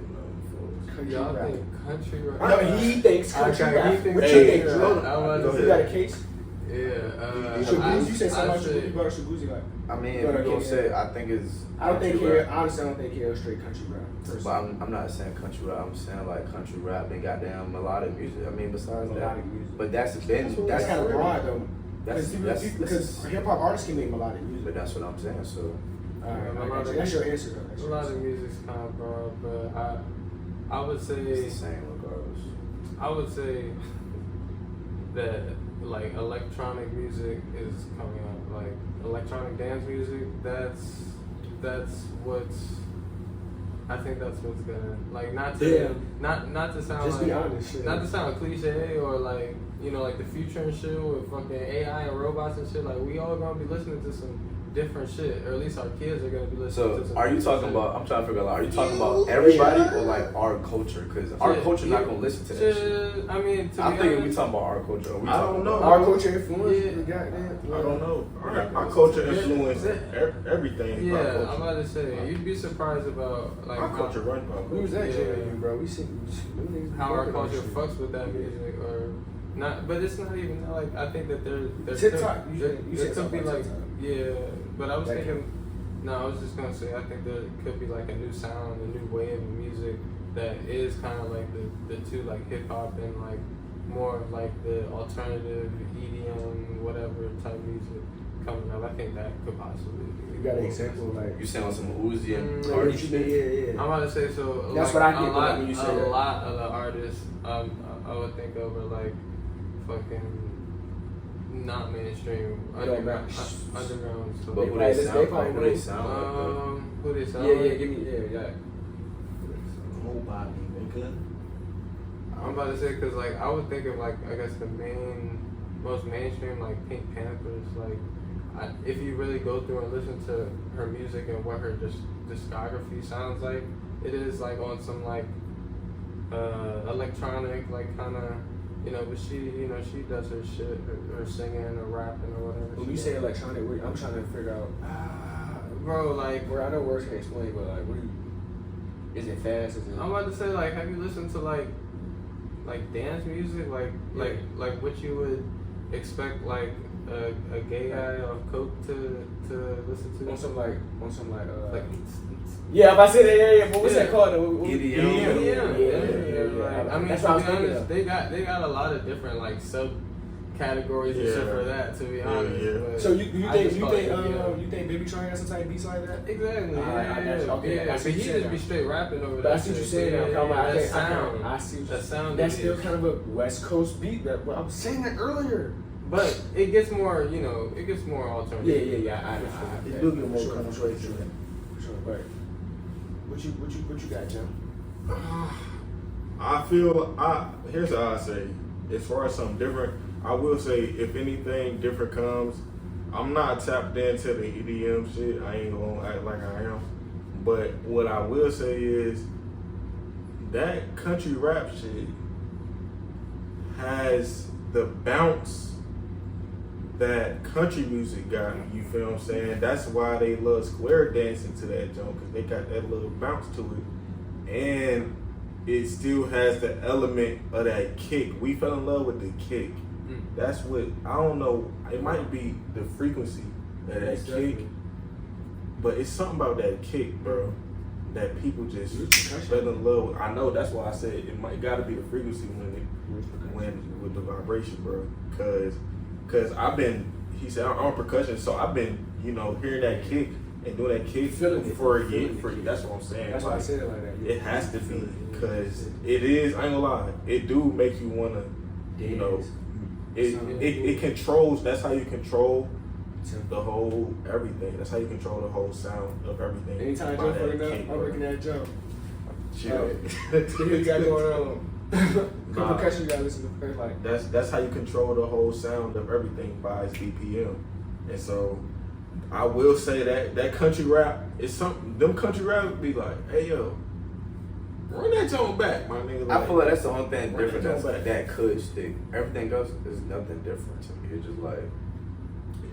Country Y'all rap. think country rap? No, he thinks country Okay, rap. he thinks What you Hey, think? hold Drew? on. I was Go You ahead. got a case? Yeah. Shabuzi, you said something about I say- Shabuzi, but Shabuzi like. I mean, But if okay, you gonna yeah. say, I think it's. I don't think country he. rap. Honestly, I don't think he's straight country rap. But personally. I'm not saying country rap. I'm saying like country rap and goddamn melodic music. I mean, besides that, Melodic music. but that's been That's kind of broad though. That's Because hip hop artists can make melodic music. But that's what I'm saying. So That's your answer though. A lot of music's kind of broad, but I would say It's the same regardless. I would say that like electronic music is coming up, like electronic dance music. That's what's. I think that's what's gonna like not to sound just like be honest, shit. not to sound cliche or like like the future and shit with fucking AI and robots and shit. Like we all gonna be listening to some different shit, or at least our kids are gonna be listening to some. So, are you talking about? I'm trying to figure out. Are you talking about everybody or like our culture? Because our culture not gonna listen to that shit. I mean, I'm thinking we talking about our culture. I don't know. Our culture influence. Yeah. Goddamn. I don't know. Our culture influences everything. Yeah, Our culture. I'm about to say you'd be surprised about like Our culture run by Who was culture. that Yeah. JMU, bro? We seen how our culture fucks with that music or not, but it's not even like I think that there TikTok. could, You there said could be something about like TikTok. yeah, but I was That thinking no, I was just gonna say I think there could be like a new sound, a new wave of music that is kind of like the two like hip hop and like more of like the alternative EDM whatever type music coming up. I think that could possibly be. You got an example like You sound some Uzi and what Cardi you shit. mean? Yeah. I'm about to say so. That's like, what I get when you say a that. lot of the artists I would think of are like fucking not mainstream underground. Underground. So But who They they sound probably like? Who they know. sound like? who they sound Yeah, like? give me, yeah. Nobody, nigga. I'm about to say because like I would think of like I guess the most mainstream like Pink Panthers like if you really go through and listen to her music and what her discography sounds like, it is like on some like electronic like kind of but she does her shit her singing or rapping or whatever. When she you does. say electronic, I'm trying to figure out. Bro, like Where I know words can explain, but like, is it fast? Is it? I'm about to say like have you listened to like dance music like what you would expect like a gay guy off coke to listen to on some like like yeah, if I say that, yeah. But what's Yeah. that called? EDM. Yeah. Like, I mean, That's to what I be was thinking honest, of. they got a lot of different like subcategories and shit Yeah. for that. To be honest, yeah. But So you I just call it think EDM. you think Baby Tron got some type of beats like that? Exactly. Alright, I got you. Okay, I yeah. see But what he you just said be now. straight rapping over But that. I see what you're saying shit. now. Yeah, I that sound. I see what That sound. That's is- still kind of a West Coast beat. That I'm saying that earlier. But it gets more, it gets more alternative. Yeah. I It do get more sure, concentration. Sure, but what you got, Jim? I feel here's how I say. As far as something different, I will say if anything different comes, I'm not tapped into the EDM shit. I ain't gonna act like I am. But what I will say is that country rap shit has the bounce that country music got. You feel what I'm saying? That's why they love square dancing to that joint, because they got that little bounce to it. And it still has the element of that kick. We fell in love with the kick. That's what, I don't know, it might be the frequency of that Yes, kick, definitely. but it's something about that kick, bro, that people just Percussion. fell in love with. I know, that's why I said it might gotta be the frequency with the vibration, bro. Cause I've been, he said I'm on percussion, so I've been, hearing that kick and doing that kick Feeling it. for a Feeling year. it. That's what I'm saying. That's why I Like, said it like that. Yeah. it has to be, cause it is. I ain't gonna lie, it do make you wanna, Dance. it controls. That's how you control the whole everything. That's how you control the whole sound of everything. Anytime By Joe that fucking up, kick, I'm bro. working that jump. Chill. What you got going on? Good Nah. percussion, you gotta listen to first, like. That's how you control the whole sound of everything by its BPM. And so I will say that country rap is something. Them country raps be like, hey yo, run that joint back, my nigga. I feel like that's the only thing Run different that joint back. that could stick. Everything else is nothing different to me. It's just like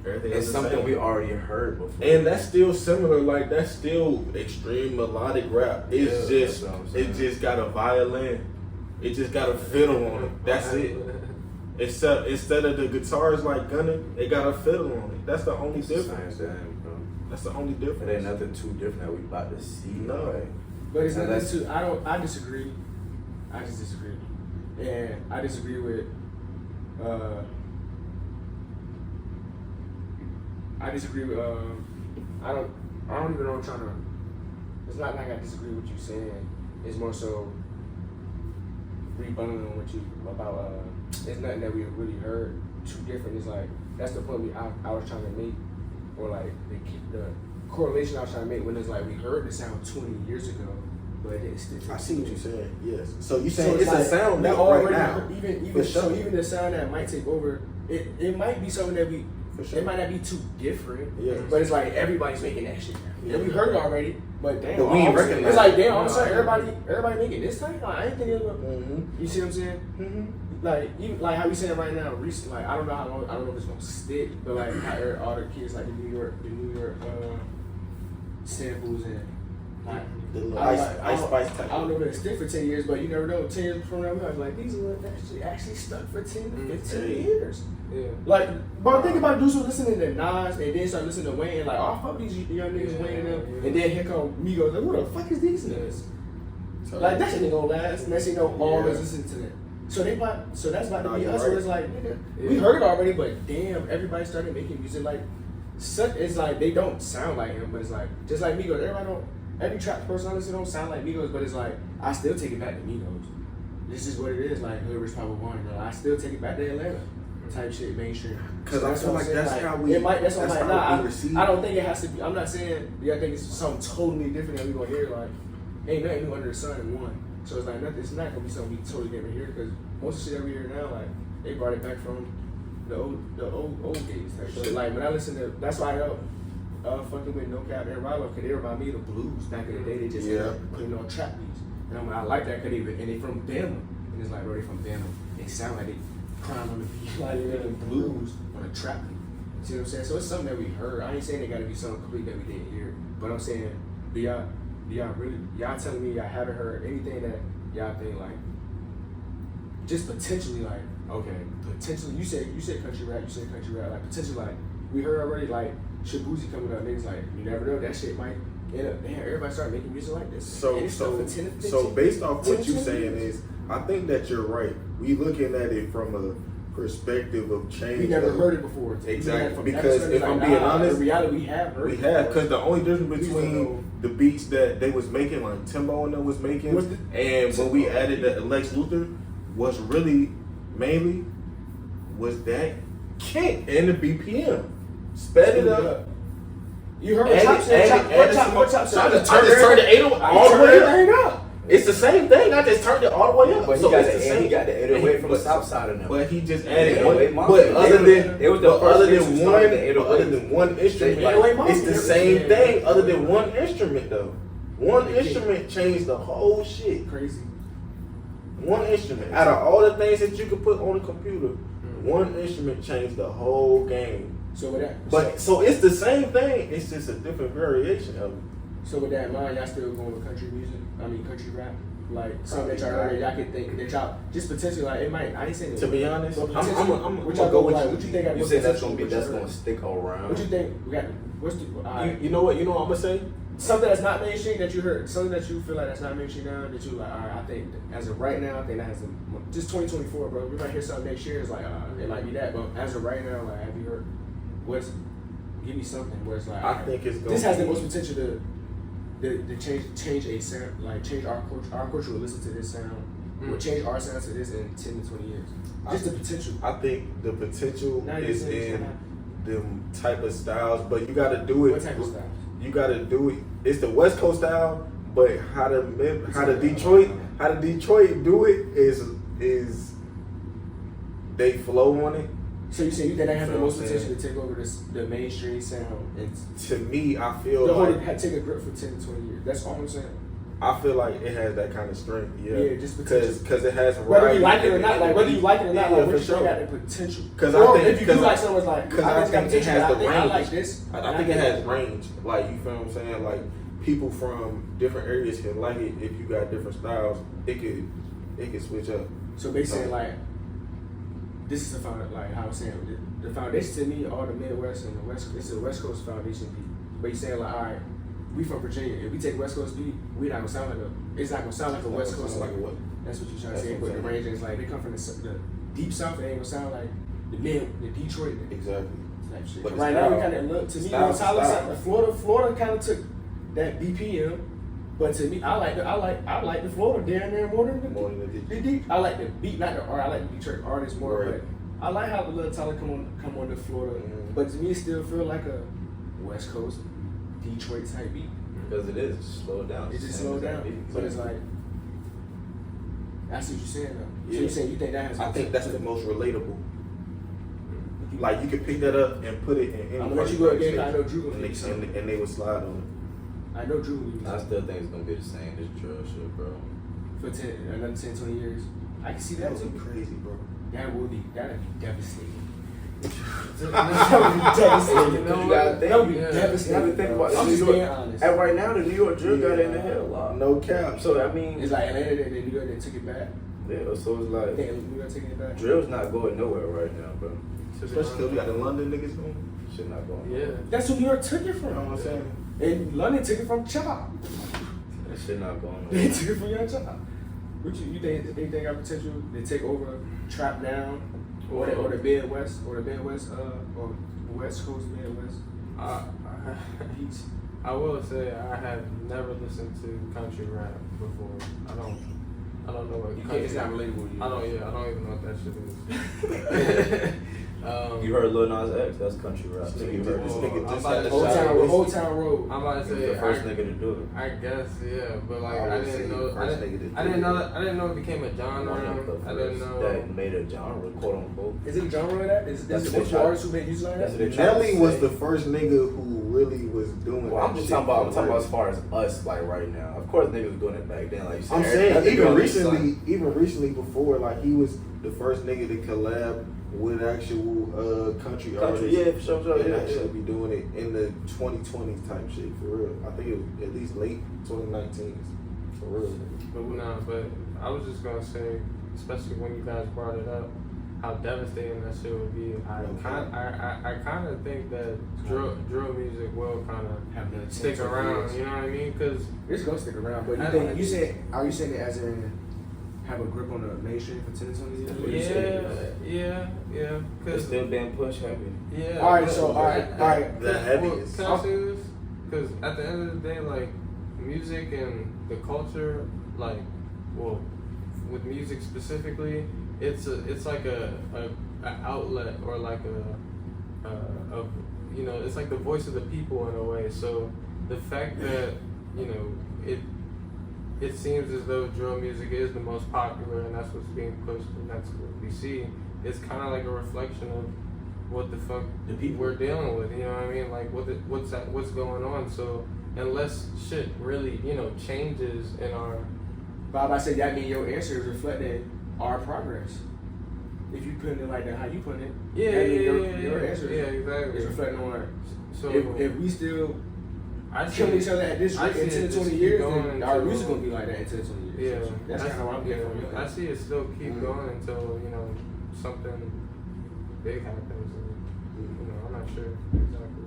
Everything it's else the something same. we already heard before. And that's still similar, like that's still extreme melodic rap. It's Yeah, just that's what I'm saying. it just got a violin. It just got a fiddle on it. That's it. Except instead of the guitars like gunning, it got a fiddle on it. That's the only It's the same difference. thing, bro. That's the only difference. It ain't nothing too different that we about to see. No. Like, But it's And nothing that's- to. I disagree. I just disagree, and I disagree with. I disagree with. I don't. I don't even know what I'm trying to. It's not like I disagree with what you're saying. It's more so rebutting on what you about. It's nothing that we really heard too different. It's like that's the point I was trying to make, or like the correlation I was trying to make when it's like we heard the sound 20 years ago, but it didn't stick. I see what you're saying. Yes. So you saying So it's like, a sound we that already right now. heard- even For sure. so even the sound that might take over, it might be something that we. For sure. It might not be too different, Yes. but it's like everybody's making that shit now. Yeah, we heard it already, but damn, But we ain't all of a sudden- recognize it's like it. damn, all of a sudden everybody making this thing. Like, I ain't thinking about. Mm-hmm. You see what I'm saying? Mm-hmm. Like even like how you saying right now, recent. Like I don't know how long. I don't know if it's gonna stick, but like how all the kids like the New York samples and like. The little I ice don't- spice type. I don't know if it'll stick for 10 years, but you never know. 10 years from now, we're like, these are what actually stuck for 10 to 15 Hey. years. Yeah. Like, but think about dudes who listening to Nas and then start listening to Wayne, like, oh, fuck these young niggas, Yeah, Wayne and them. yeah. And then here come Migos, like, what the fuck is these niggas? Like, that shit ain't gonna last. Next thing you know, all of us listen to that. So so that's about to Nah, be you're us. right. So it's like, nigga, Yeah. we heard it already, but damn, everybody started making music like, it's like they don't sound like him, but it's like, just like Migos, every trap person I listen to don't sound like Migos, but it's like, I still take it back to Migos. This is what it is, like Hood Rich Papa One. I still take it back to Atlanta type shit, mainstream. Because I feel what like I'm saying, that's how we. It might. That's what I'm like. how we Nah, receive I don't think it has to be. I'm not saying. Yeah, I think it's something totally different that we gonna hear. Like, ain't nothing new under the sun in one. So it's like nothing. It's not gonna be something we totally different here because most of the shit that we hear now, like they brought it back from the old days type shit. Like when I listen to, that's why I know. Fucking with No Cap and Rollo, cause they remind me of the blues back in the day. They just putting on trap beats, and I like that cause they from Bama, and it's like bro, they from Bama. They sound like they crying on the beat, like they're in blues on a trap beat. See what I'm saying? So it's something that we heard. I ain't saying it got to be something complete that we didn't hear, but I'm saying, do y'all telling me y'all haven't heard anything that y'all think like, just potentially like, okay, potentially you said country rap, like potentially like we heard already like. Shabuzi coming up, niggas like, you never know, that shit might end up, damn, everybody start making music like this. So based off what you're saying is, I think that you're right. We looking at it from a perspective of change. We never heard it before. Exactly, because if I'm being honest, in reality we have heard it. Because the only difference between the beats that they was making, like Timbo and them was making, and when we added the Lex Luthor, was really mainly was that kick and the BPM. Sped it up. You heard what Chop said? What Chop said? I just turned the 808 all the way up. It's the same thing. I just turned it all the way up. But So he got it's the same. he got the 808 from the south side of them. But he just Yeah, added 808 one. Mafia. But other The than one instrument, 808 Mafia. it's the same thing. Other than one instrument though. One instrument changed the whole shit. Crazy. One instrument. Out of all the things that you could put on a computer, one instrument changed the whole game. So with that, But so it's the same thing. It's just a different variation of it. so with that in mind, y'all still going with country music? I mean country rap? Like something that y'all heard, y'all could think that y'all just potentially like it might. I ain't saying it. To be honest, but I'm potentially, gonna what go y'all with like, you. what you think? You said that's gonna gonna stick around. What you think? We got what's the You know what? You know what I'm gonna say? something that's not mainstream that you heard, something that you feel like that's not mainstream now that you like. All right, I think as of right now, I think that has just 2024, bro. We might hear something next year. It's like it might be that, but as of right now, like have you heard? Give me something where it's like I think it's gonna. this has the most potential to change a sound, like change our culture. Our culture will listen to this sound. Will change our sound to this in 10 to 20 years. Just the potential. I think the potential Now is you're saying in them type of styles, but you got to do it. What type of styles? You got to do it. It's the West Coast style, but how the Detroit do it is they flow on it. So you say you think they have the You know most what I'm potential to take over the mainstream sound and To me, I feel the whole like take a grip for 10 to 20 years. That's all I'm saying. I feel like it has that kind of strength. Yeah, just potential. because it has Whether you variety like it or in not, like whether you like it or not, Yeah, like for what you sure. think got the potential. Because Or I think if you do like someone's like, because I I think think it has the range. I like this. I think it has range. Like, you feel what I'm saying? Like, people from different areas can like it if you got different styles. It could switch up. So basically, like, this is the foundation. Like how I was saying, the foundation to me, all the Midwest and the West. It's a West Coast foundation beat. But you're saying like, all right, we from Virginia. If we take West Coast beat, we not gonna sound like a. It's not gonna sound like a West Coast. Like what? That's what you're trying to That's say. what But I'm the saying. range is like they come from the deep south. They ain't gonna sound like the Detroit. Exactly. type shit. But Right now, we kind of look to me. Style, Tyler, Florida kind of took that BPM, but to me, I like the Florida down there more than the deep. I like the beat, not the art. I like the Detroit artists more, Right. but I like how the little Tyler come on the Florida. But to me, it still feel like a West Coast Detroit type beat. Because it is slow down. It just slowed down, but it's like that's what you're saying though. So you're saying you think that has? I think that's the most relatable. Like you could pick that up and put it in. I'm gonna let you go again. I know Drew and they would slide on I know Drew. I still think it's gonna be the same as drill shit, bro. For another 10, 20 years, I can see it. that. That would be crazy, bro. That'd be devastating. That would be devastating. That would be devastating. Think about I'm just being honest. And right now, the New York drill got in the head a lot. No cap. So I mean, It's like Atlanta and then New York they took it back. yeah. So it's like New York taking it back. drill's not going nowhere right now, bro. Especially because we got the London niggas going. Shit not going. Yeah. That's who New York took it from. You know what I'm saying? And London took it from Chop. That shit not going They nowhere. took it from Young Chop. What you think they got potential to take over Trap Down or the Midwest or West Coast Midwest? Beats. I will say I have never listened to country rap before. I don't know what You country. can't, it's not relatable to you. I don't even know what that shit is. You heard Lil Nas X? That's country rap. This So nigga you heard this this nigga nigga. just I'm had about a to shot. Old Town Road. I'm about to He was say the first nigga to do it. I guess, yeah, but like I I would say didn't know. first nigga to I do didn't know it. that. I didn't know it became a One genre. of the I didn't first know. that made a genre, quote unquote. Is it a genre of that? Is That's it what the they artists who made music like That's that? what they try to Nelly was say. the first nigga who really was doing Well, that I'm just shit talking about. I'm for talking about real. as far as us, like right now. Of course, niggas was doing it back then. Like you said, I'm every saying girl even is recently before, like he was the first nigga to collab with actual country artists. yeah, for sure, And yeah, actually yeah. be doing it in the 2020s type shit for real. I think it was at least late 2019s for real. But I was just gonna say, especially when you guys brought it up, how devastating that shit would be. I kind of think that drill music will kind of Have the stick 10, 20 around. years. You know what I mean? Because It's gonna stick around, but are you saying it as in have a grip on the mainstream for 10 to 20 years? What you saying? yeah. It's Because still being pushed heavy. yeah. All right, so all right. The heaviest. Can I say this? Because at the end of the day, like music and the culture, like, well, with music specifically, it's like a outlet or like a you know, it's like the voice of the people in a way. So the fact that it seems as though drill music is the most popular and that's what's being pushed and that's what we see. It's kind of like a reflection of what the fuck The people we're dealing with. You know what I mean? Like what's going on. So unless shit really changes in our Bob, I said that mean your answer is reflecting our progress. If you put it like that, how you put it, your answer exactly. is reflecting on our. So If we still I killing each see, other at this I rate in see 10 it to just 20 keep years, going then our until- music gonna be like that in 10 to 20 yeah, years. That's kind of what I'm getting from you. I see it still keep going until something big happens. And, I'm not sure exactly.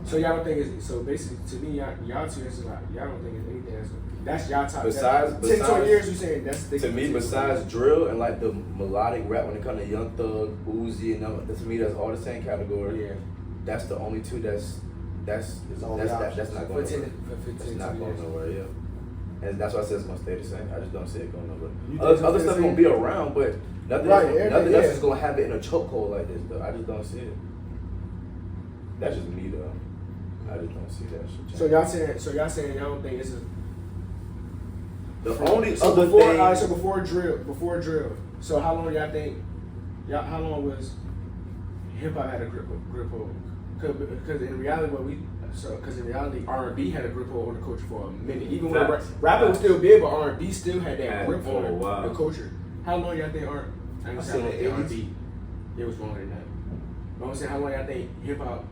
So y'all don't think it's so basically to me y'all two answers like y'all don't think it's anything that's y'all top. Besides- 10 to 20 besides- years you saying that's the To me, besides drill and like the melodic rap, when it comes to Young Thug, Uzi, and them, to me, that's all the same category. Yeah. That's the only two that's not For going 10 nowhere. for It's 15 not going years. nowhere, yeah. And that's why I said it's gonna stay the same. I just don't see it going You nowhere. think Other it's gonna stuff stay gonna the be same? around, but nothing, Right, nothing yeah. else is gonna have it in a chokehold like this. Though I just don't see it. That's just me though. I just don't see that shit. So y'all saying y'all don't think it's a The only so other before, thing. all right, so before drill. So how long y'all think? How long was hip hop had a grip hold? Because in reality, R&B had a grip hold on the culture for a minute. Even when Facts. rapping was still big, but R&B still had that Had grip it for a on while. the culture. How long y'all think I said the 80s. R&B? It was longer than that. But I'm saying how long y'all think hip hop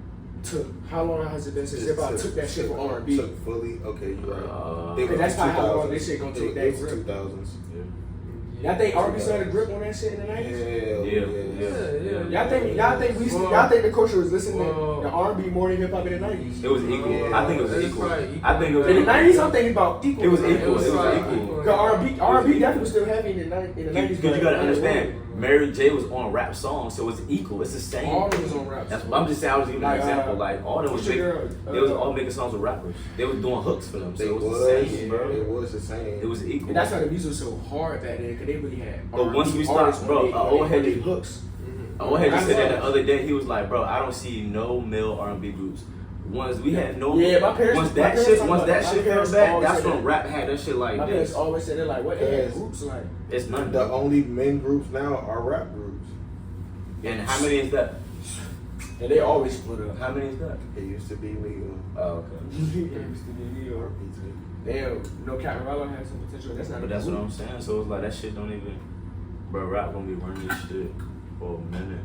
took? How long has it been since hip hop took that shit for R&B? Took fully. Okay, you're right. Uh, It was that's the probably how long 2000s. this shit gonna take It that was grip. 2000s. Y'all think R&B still had a grip on that shit in the 90s? Yeah. Y'all think the culture was listening to R&B more than hip hop in the 90s? It was equal. Yeah. I think it was It's equal. probably equal. I think it was In the equal. 90s, I'm thinking about equal. It was equal. It was It was equal. equal. Cause R&B definitely was still heavy in the 90s. Because you gotta understand, Mary J was on rap songs, so it's equal. It's the same. All of them was on rap. That's what I'm just saying. I was giving an Like, example. Like all of them was what's your making, girl, they was all making songs with rappers. They was doing hooks for them. So It it was was, the same, bro. it was the same. It was equal. And that's why the music was so hard back then, because they really had. But once we artists stopped, bro, on old their head hooks. Old head just said that the other day. He was like, bro, I don't see no male R&B groups. Once we had no, Yeah, my parents. once my that parents shit, talking once about that my shit parents came back, always that's said when that. rap had that shit like My parents this. always said it like, what they had groups like. It's none. The only men groups now are rap groups. And how many is that? And they always split up. How many is that? It used to be legal. Oh, okay. Damn, no Captain Rallo has some potential. That's not. But a that's what group. I'm saying. So it's like that shit don't even. Bro, rap gonna be running this shit for a minute.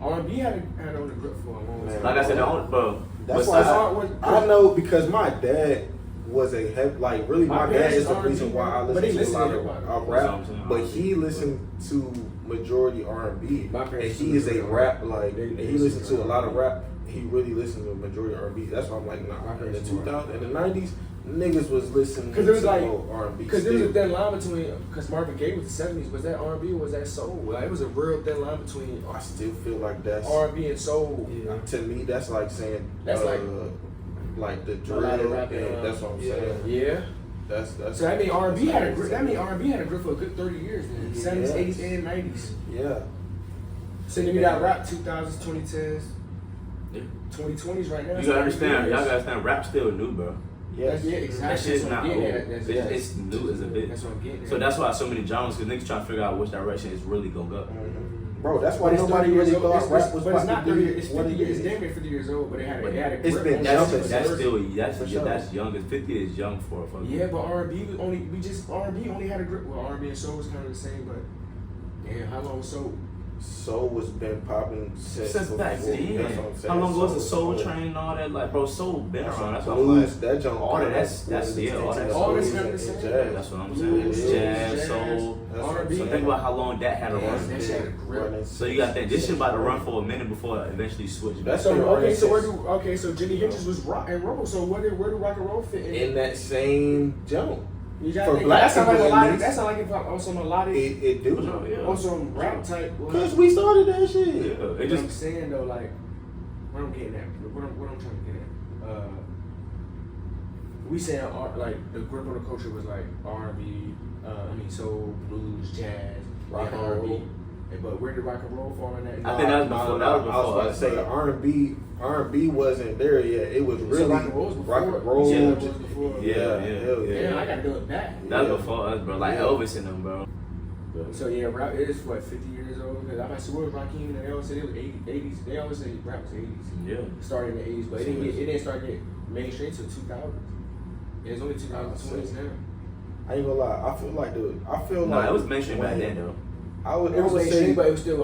R&B had on the grip for a long time. Like I said, bro. That's besides- why I know because my dad was a heavy, like really my dad parents is the R&B, reason why I but they listen to a lot listen to of hip-hop. rap, That's what I'm saying. but he listened to majority R&B, My and parents he is a listen to rap R&B. like They and he listen listens to to a lot of rap. He really listened to majority R&B. That's why I'm like, nah. My In the parents 2000s, in the 90s, niggas was listening to 'Cause it was like- R&B. Because there was a still. thin line between, because Marvin Gaye was the 70s, was that R&B or was that soul? Like, it was a real thin line between I still feel like that's R&B and soul. Yeah. to me. That's like saying That's like the A drill. lot of rap and, and that's what I'm yeah. saying. Yeah. That's So that mean R&B had a grip. That mean R&B had a grip for a good 30 years then. Yeah. 70s, 80s, and 90s. yeah. So then you got rap 2000s, 2010s, Yeah. 2020s right now. You gotta understand, y'all gotta understand, rap still new, bro. That's, Yes. yeah, exactly. That shit's That's what not I'm old. getting at. That's- It's new as a bitch. That's what I'm getting at. So that's why so many genres, because niggas trying to figure out which direction it's really gonna go. Bro, that's why But it's nobody 30 really years old. thought rap was But it's about not to 30 be years. It's what 50 it years. is. It's damn near 50 years old, but it had a It's grip been on That's jumping. it. that's For still sure. that's young. 50 is young for a fucking. Yeah, but R&B was only R&B only had a grip. Well, R&B and soul was kind of the same, but damn, how long was soul? Soul was been popping Since before. back then. That's what I'm saying. How long was the Soul was- Train and all that? Like, bro, Soul been That's around. That's what what I'm blues. like. That jump. All that's yeah. All that All this soul. kind of the same. That's what I'm saying. Blues, Jazz, soul. R&B. So think about how long that had to Yeah, run. that shit had a grip. So you got to think this shit about to run for a minute before it eventually switch back. That's So been okay, running so since- so Jimi Hendrix was rock and roll. So where do rock and roll fit in? in that same jump. You got for think, black that sound like people, at melodic. least. That sound like if on some melodic, It do. Yeah. on some rap type. Cause we started that shit. Yeah, it What I'm just saying though, like what I'm getting at, what I'm trying to get at. We saying like the grip on the culture was like R&B, soul, blues, jazz, Rock and R&B. roll. But where did rock and roll fall in that? I think that was before. That was I was before. about to say R&B wasn't there yet. It was So really rock and roll was before. rock and roll. Yeah, Yeah. rock and roll was before. Yeah. hell yeah. Damn, I gotta do it back. That was Yeah. before us, bro. Like Yeah. Elvis and them, bro. So yeah, rap is what 50 years old. Because I said what was Rakim and they always said it was 80s. They always say rap was 80s. Yeah. Started in the 80s, but it didn't start getting mainstream until 2000s. It's only 2020s now. I ain't gonna lie. I feel like No, it was mentioned back when- then though. I would It was also mainstream, say but it was still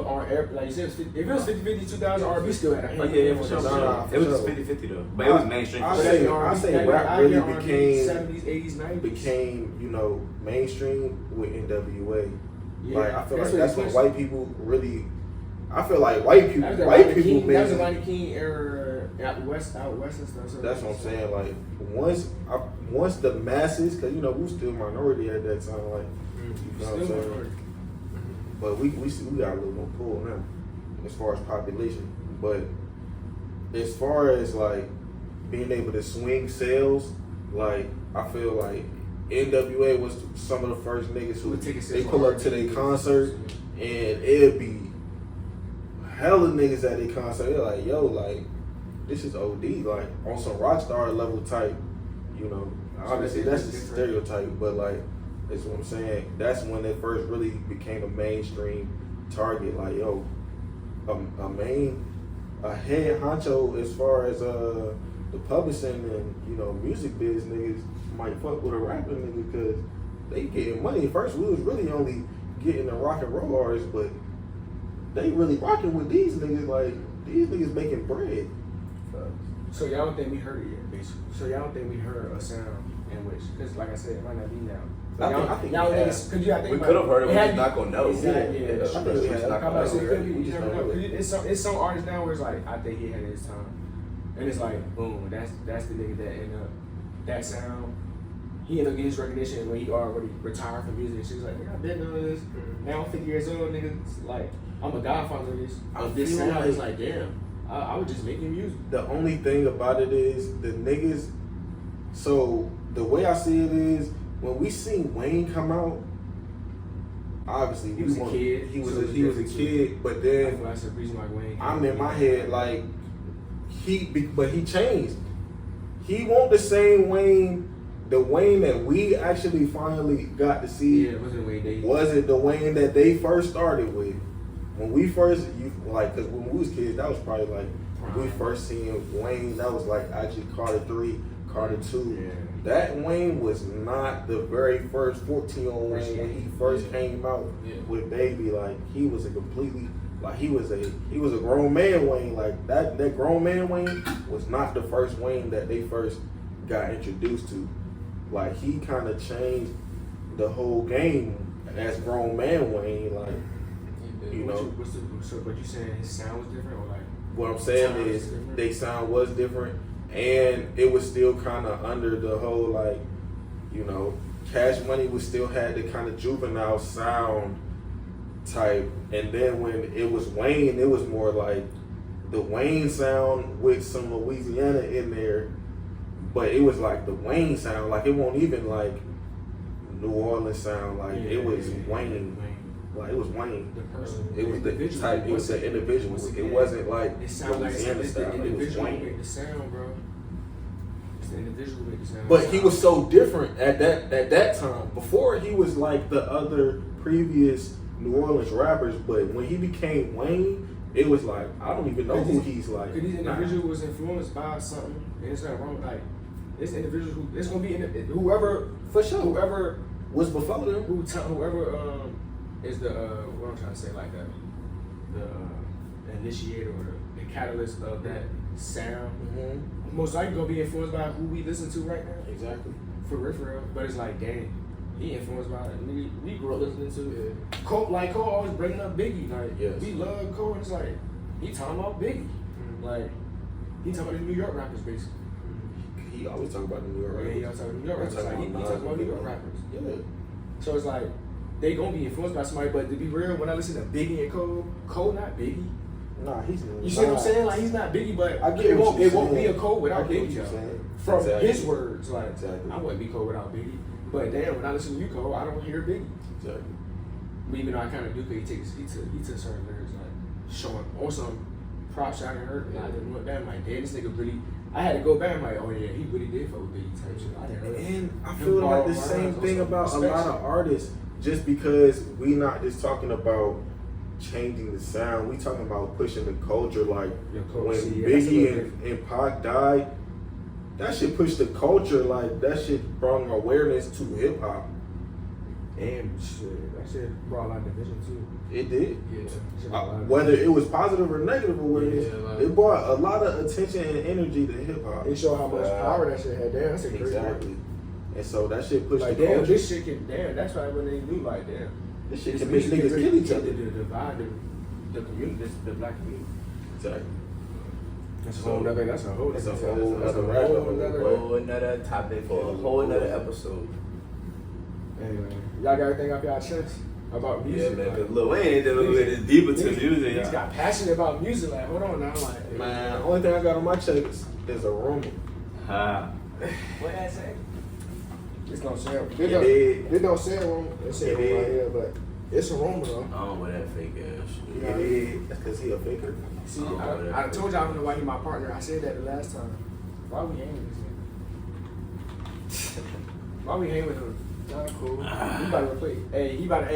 like you said. If it was 50, 2000, R&B still had a hand. Oh, yeah, for sure. Nah, It was for just sure. 50-50 though. But it was mainstream. I for say- sure. I say rap really became 70s, 80s, 90s. became mainstream with NWA. Yeah, Like I feel like what that's it when was. white people really. I feel like white people That was the made Rodney King era out west and stuff. So That's what I'm saying. Like once the masses, because we was still minority at that time. Like you know what I'm Still saying. minority. But we got a little more pull now as far as population. But as far as like being able to swing sales, like I feel like NWA was some of the first niggas who With ticket they sales pull on up to their RTL. concert and it'd be hella niggas at their concert. They're like, yo, like this is OD, like on some rock star level type, Obviously that's the stereotype, but like that's what I'm saying. That's when it first really became a mainstream target. Like, yo, a head honcho as far as the publishing and music biz niggas might fuck with a rapper nigga because they getting money. At first we was really only getting the rock and roll artists, but they really rocking with these niggas. Like these niggas making bread. So y'all don't think we heard it yet, basically. So y'all don't think we heard a sound in which, because like I said, it might not be now. I think y'all we have. niggas, cause you gotta think We about could have heard it, we had just not gonna know. Exactly. Yeah. I think we Just have. not I'm gonna about to say, know. could be, We you just never don't know. know. 'Cause it's some artists now where it's like, I think he had his time, and it's like, boom, that's the nigga that ended up that sound. He ended up getting his recognition when he already retired from music. She was like, nigga, I've been doing this. Now I'm 50 years old, nigga. It's like, I'm a godfather of this. This feel sound is like- like, damn, I was just making music. The only thing about it is the niggas. So the way I see it is when we seen Wayne come out, obviously He was a kid, He was so a, it he was a was kid, but I then feel that's the reason why Wayne. I'm in my head like but he changed. He won't the same Wayne. The Wayne that we actually finally got to see Yeah, it wasn't Wayne Day. wasn't the Wayne that they first started with. When we first, because when we was kids, that was probably like we first seen Wayne. That was like actually Carter 3, Carter 2. Yeah. That Wayne was not the very first 14-year-old Wayne when he first came out with Baby. Like he was a completely he was a grown man Wayne. Like that grown man Wayne was not the first Wayne that they first got introduced to. Like he kind of changed the whole game as grown man Wayne. Like you know. But you saying his sound was different, or like? What I'm saying is they sound was different, and it was still kind of under the whole like, you know, Cash Money was still had the kind of juvenile sound type, and then when it was Wayne, it was more like the Wayne sound with some Louisiana in there, but it was like the Wayne sound, like it won't even like New Orleans sound, like it was Wayne. Like it was Wayne. The person. It was the type. It was the individual. It wasn't like It sounds like Louisiana it's the style. It was individual who Wayne. made the sound, bro. It's the individual who made the sound. But he was so different at that time. Before he was like the other previous New Orleans rappers, but when he became Wayne, it was like I don't even know who he's like. Because these individuals was influenced by something, and it's not wrong. Like this individual who it's gonna be whoever For sure. whoever Was before them. whoever is the what I'm trying to say, like the initiator or the catalyst of that sound. Mm-hmm. Most likely gonna be influenced by who we listen to right now. Exactly. For real. But it's like, dang, he influenced by we grew up listening to Cole. Like Cole always bringing up Biggie. Like we love Cole, and it's like he talking about Biggie. Like he talking about the New York rappers basically. He always talk about the New York Yeah, rappers. he always talking about New York rappers. Like, he talking about New York rappers. Yeah. So it's like they gonna be influenced by somebody, but to be real, when I listen to Biggie and Cole not Biggie. Nah, he's. You see what I'm saying? Like he's not Biggie, but I get it what won't you're be saying. a Cole without I get what Biggie. you're though. saying. From Exactly. his words, like Exactly. I wouldn't be Cole without Biggie. But damn, when I listen to you Cole, I don't hear Biggie. Exactly. But even though I kind of do, because he took certain lyrics like showing on some props I didn't heard, and I didn't look back. I'm like, damn, this nigga really. I had to go back. I'm like, oh yeah, he really did fuck with Biggie type shit. I didn't heard. And I feel like the same thing about a lot of artists. Just because we not just talking about changing the sound, we talking about pushing the culture. Like when Biggie and Pac died, that shit pushed the culture. Like that shit brought awareness to hip hop. And shit, that shit brought a lot of division too. It did. Yeah. Whether it was positive or negative awareness, like, it brought a lot of attention and energy to hip hop. It showed how much power that shit had. Damn, that's a crazy. Exactly. And so that shit pushed Like the damn, culture. this shit can damn. That's why when they knew like damn, This shit can make niggas kill each other. Divide the community, the black community. Exactly. That's a So, whole nother. That's a whole. that's a that's whole that's other a rabbit whole hole, nother. boy. Whole another topic for a whole another episode. Anyway, y'all got anything up y'all chest about Yeah, music? man, Like, because Lil Wayne ain't dealing with it deeper to music. He's got passionate about music. Like, hold on now, like, Man, only thing I got on my check is a ROMA. Ha. what that say? It's gonna say It did. It don't say Roma. It say It Roma right did. here, but it's a Roma though. I don't wear that fake ass shit. It is. That's because he a faker. See, Oh, I told y'all I don't know why he my partner. I said that the last time. Why we hang with this nigga? Why we hang with him? Nah, cool. He about to replace. Hey, he about to.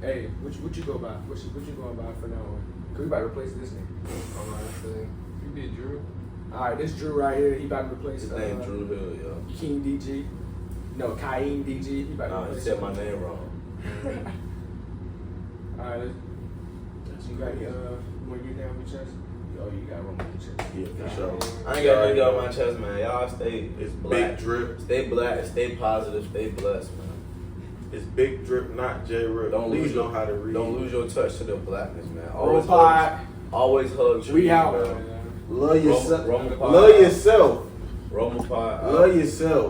Hey, what you go by? What you going by for now on? Cause we about to replace this nigga. Alright, so you did Drew. All right, this Drew right here. He about to replace. His name Drew Hill, yo. Kiing.dg. No, kiing.dg. He about to Nah, he replace. said my name wrong. All right, you got you want to get down with your chest? Oh, you got Roma on your chest. Yeah, for sure. I ain't got nothing on my chest, man. Y'all stay It's black. big drip. Stay black, stay positive, stay blessed, man. It's big drip, not J Rip. Don't Please lose know your how to read. Don't lose your touch to the blackness, man. Roma Pod. Always hug. We out. man. Love yourself. Roma Pod. Love yourself. Roma Pod. Love yourself.